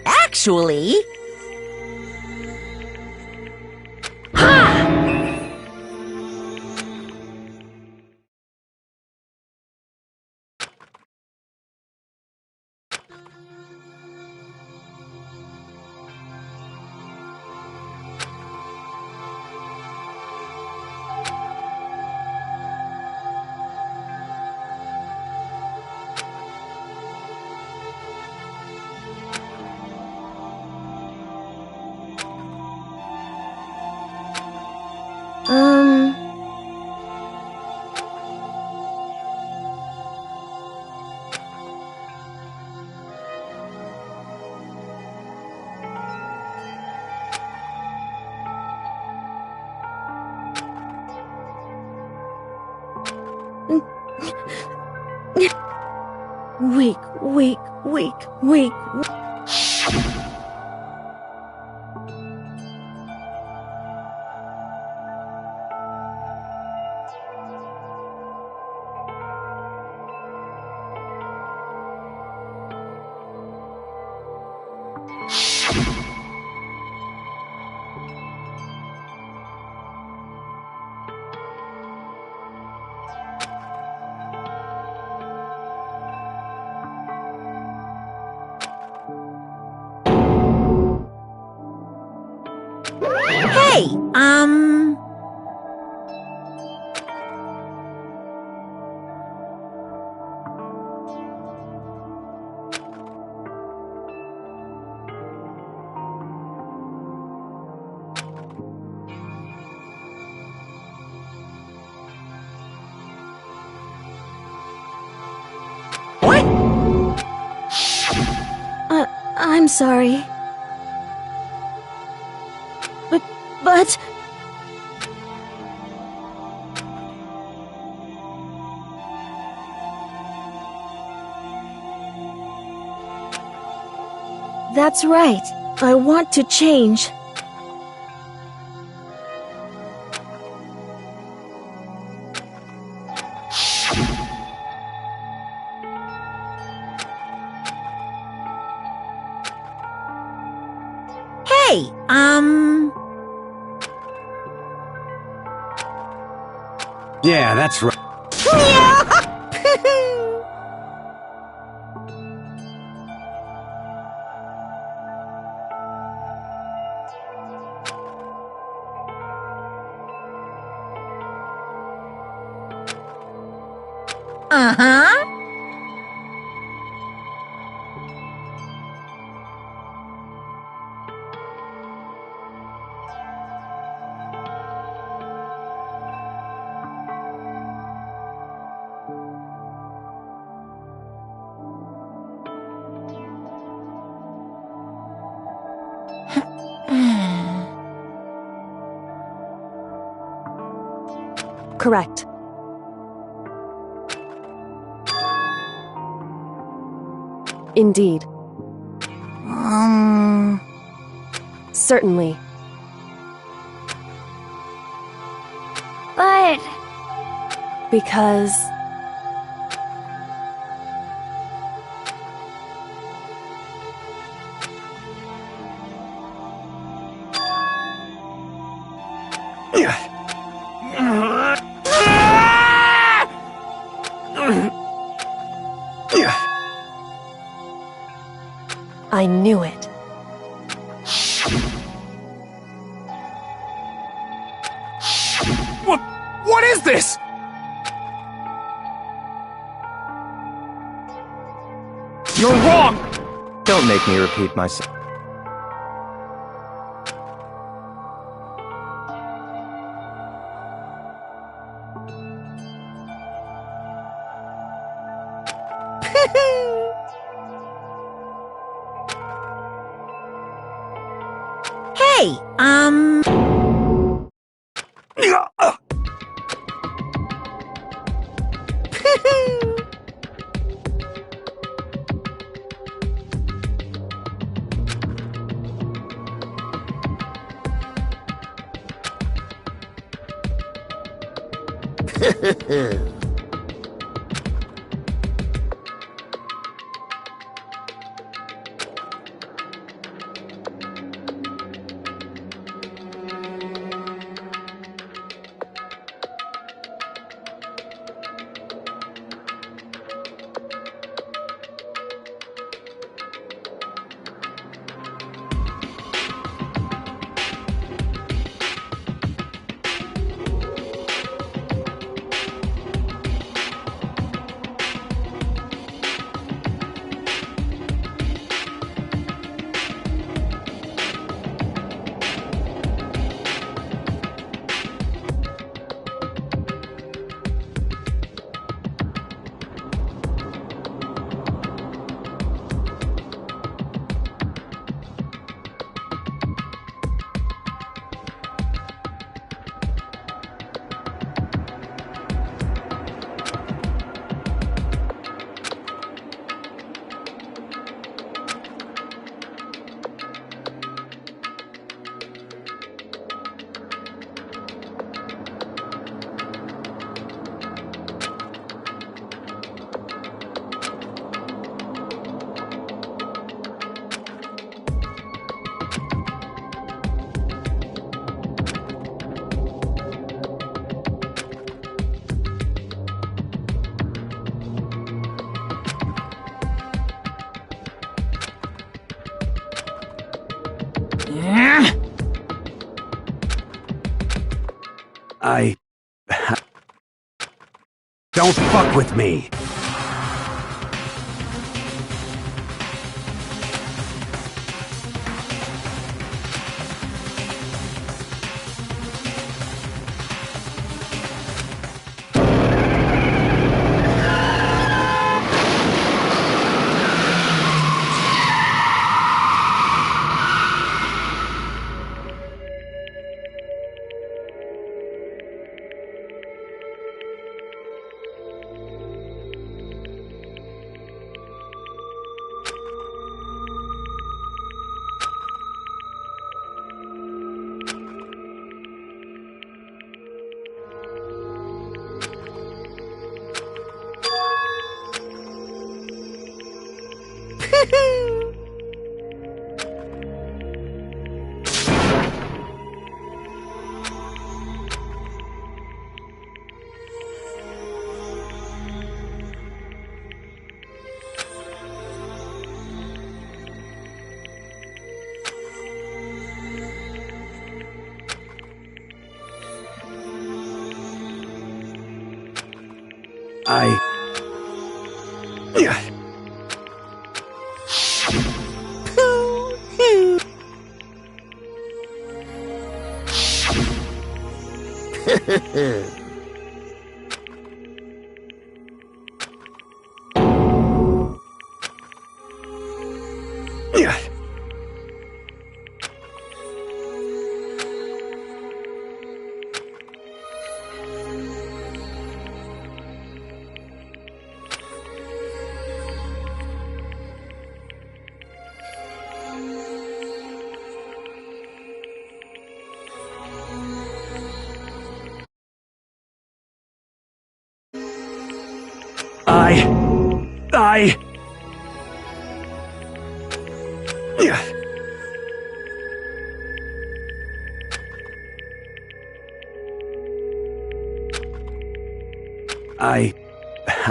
Actually... Weak. Hey, I'm sorry. But... That's right. I want to change. Hey, Yeah, that's right. Uh-huh. Correct. Indeed. Certainly. But... Because... I knew it. What is this? You're wrong! Don't make me repeat myself. Hey, Don't fuck with me!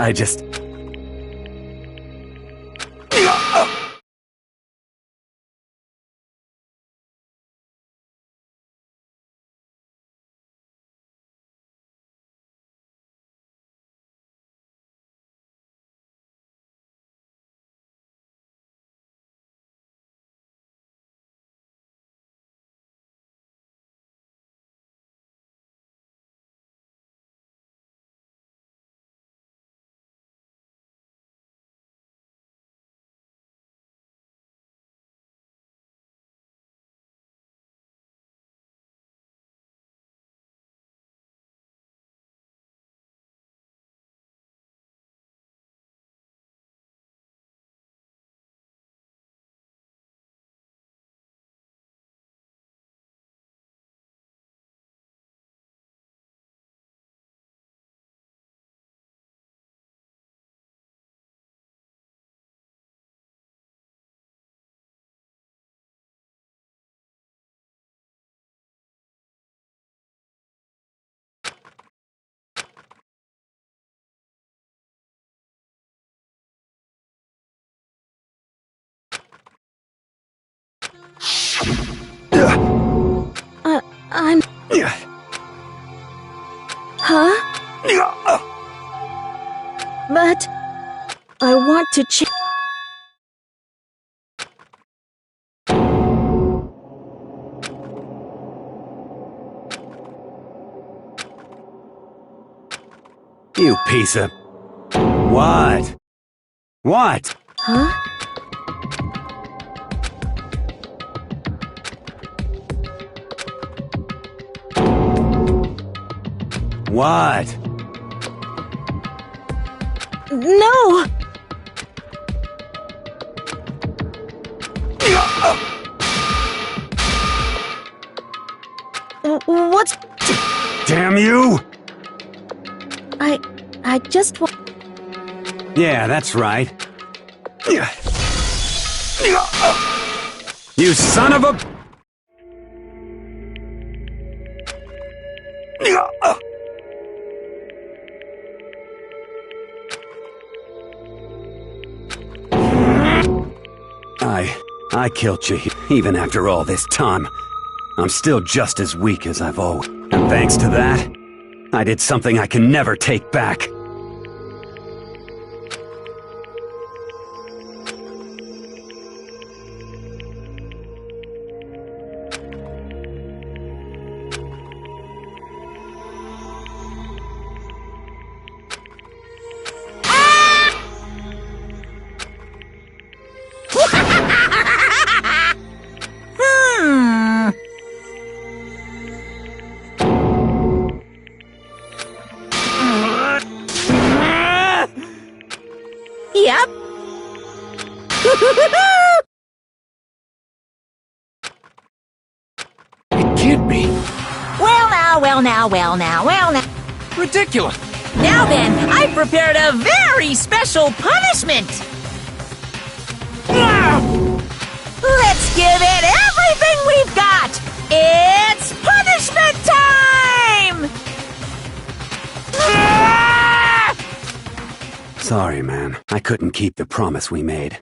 I just... I'm... Huh? But... I want to You piece of... What? What? Huh? What? No! What's... Damn you! I just want... Yeah, that's right. You son of a... I killed you, even after all this time. I'm still just as weak as I've always... And thanks to that, I did something I can never take back. Yep. It can't be. Well now. Ridiculous. Now then, I've prepared a very special punishment. give it everything we've got! It's punishment time! Sorry, man. I couldn't keep the promise we made.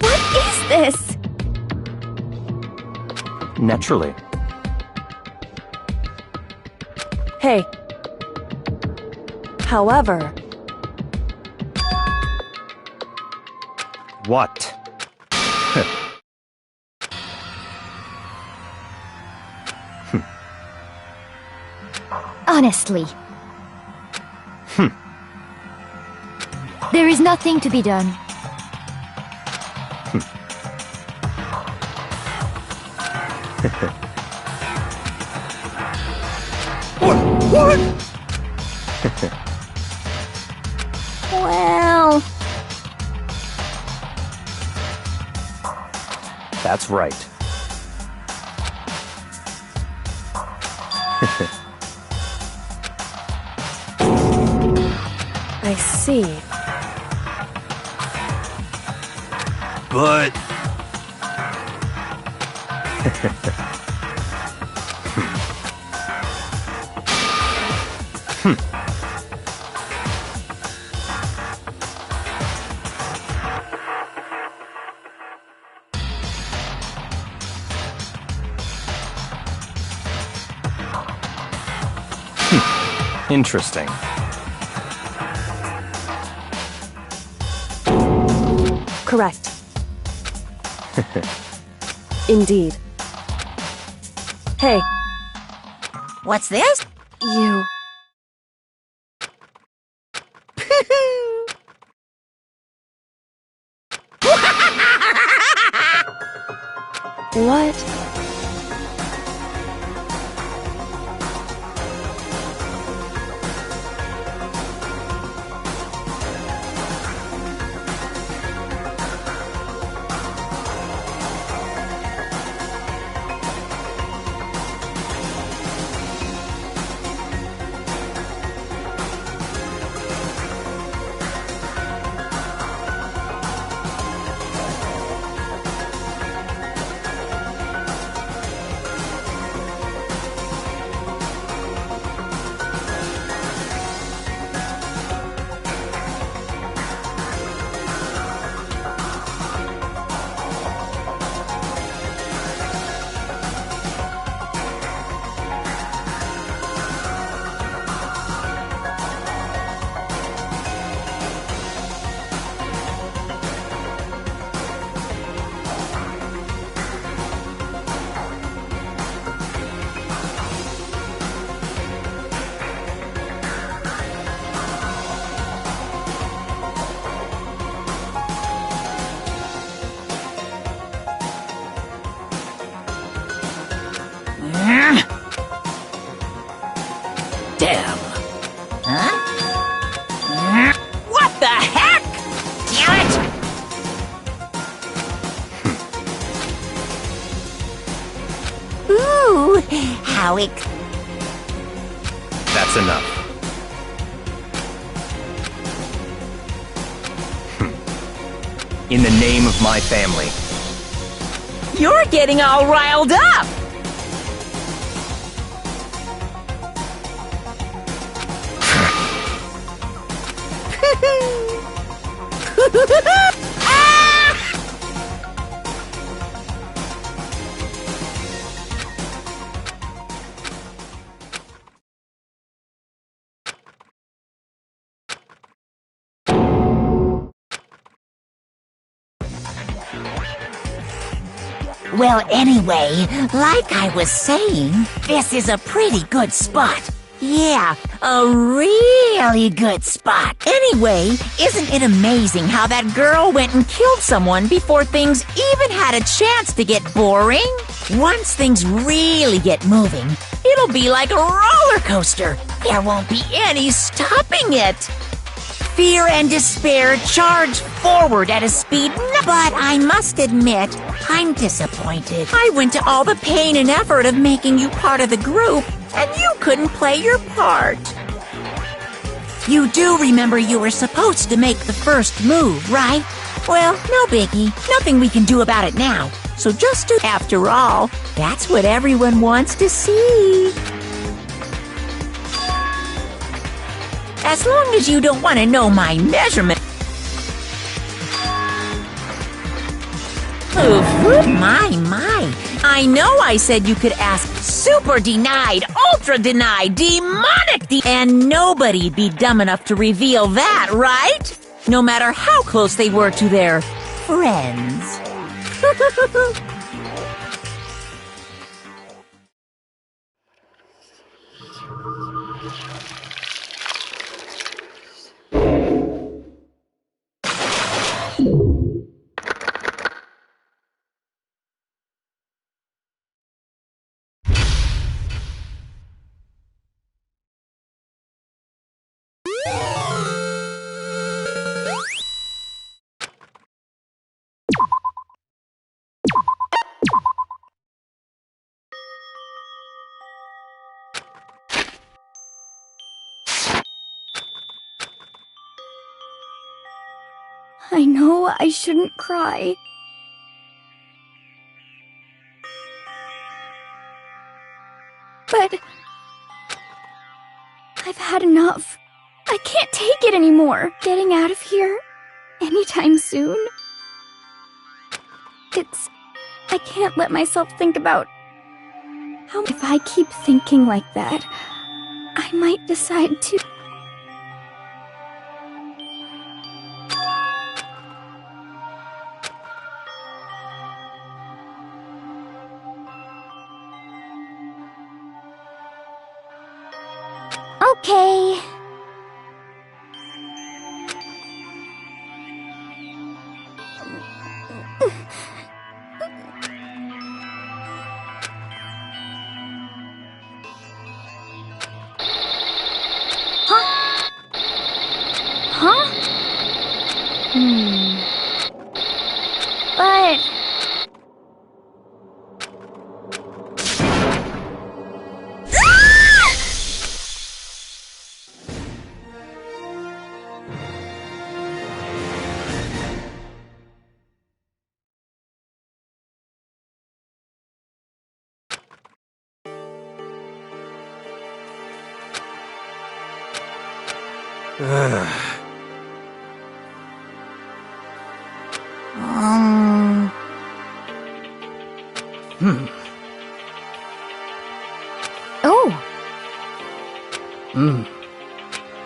What is this? Naturally. Hey. However, What? Honestly. There is nothing to be done. What? well, That's right. I see. But... Interesting. Correct. Indeed. Hey, What's this? you. What? the heck? Damn it! Ooh, how That's enough. In the name of my family. You're getting all riled up! Well, anyway, like I was saying, this is a pretty good spot. Yeah, a really good spot. Anyway, isn't it amazing how that girl went and killed someone before things even had a chance to get boring? Once things really get moving, it'll be like a roller coaster. There won't be any stopping it. Fear and despair charge forward at a speed but I must admit, I'm disappointed. I went to all the pain and effort of making you part of the group, and you couldn't play your part. You do remember you were supposed to make the first move, right? Well, no biggie. Nothing we can do about it now. So just do. After all, that's what everyone wants to see. As long as you don't want to know my measurement. My. I know I said you could ask super denied, ultra denied, demonic and nobody'd be dumb enough to reveal that, right? No matter how close they were to their friends. I know I shouldn't cry. But I've had enough. I can't take it anymore. Getting out of here anytime soon. I can't let myself think about how if I keep thinking like that, I might decide to. Okay. But Oh.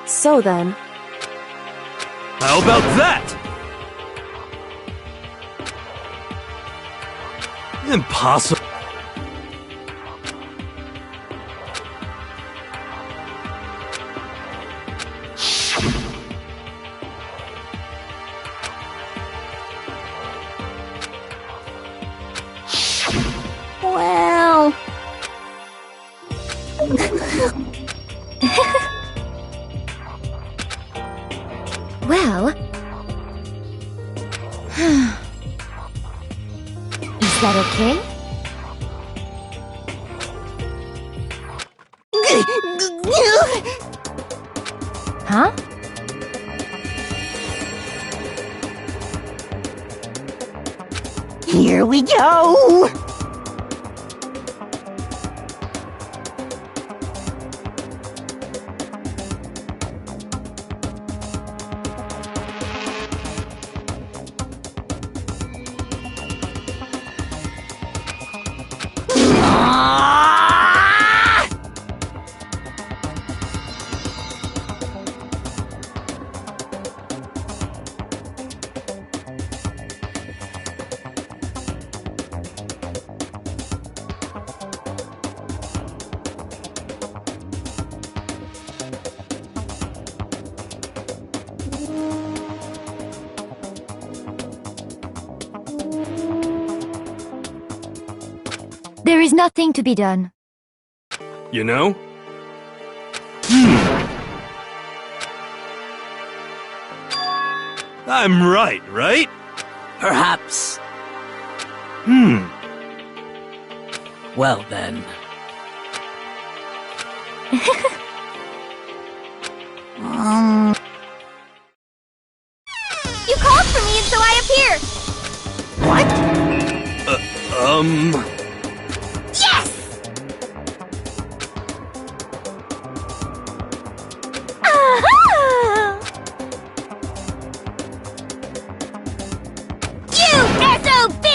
So then. How about that? Impossible. well. Well... Is that okay? Huh? Here we go! There is nothing to be done. You know? I'm right? Perhaps. Well then. You called for me and so I appeared! What? Yes! Aha! You SOB!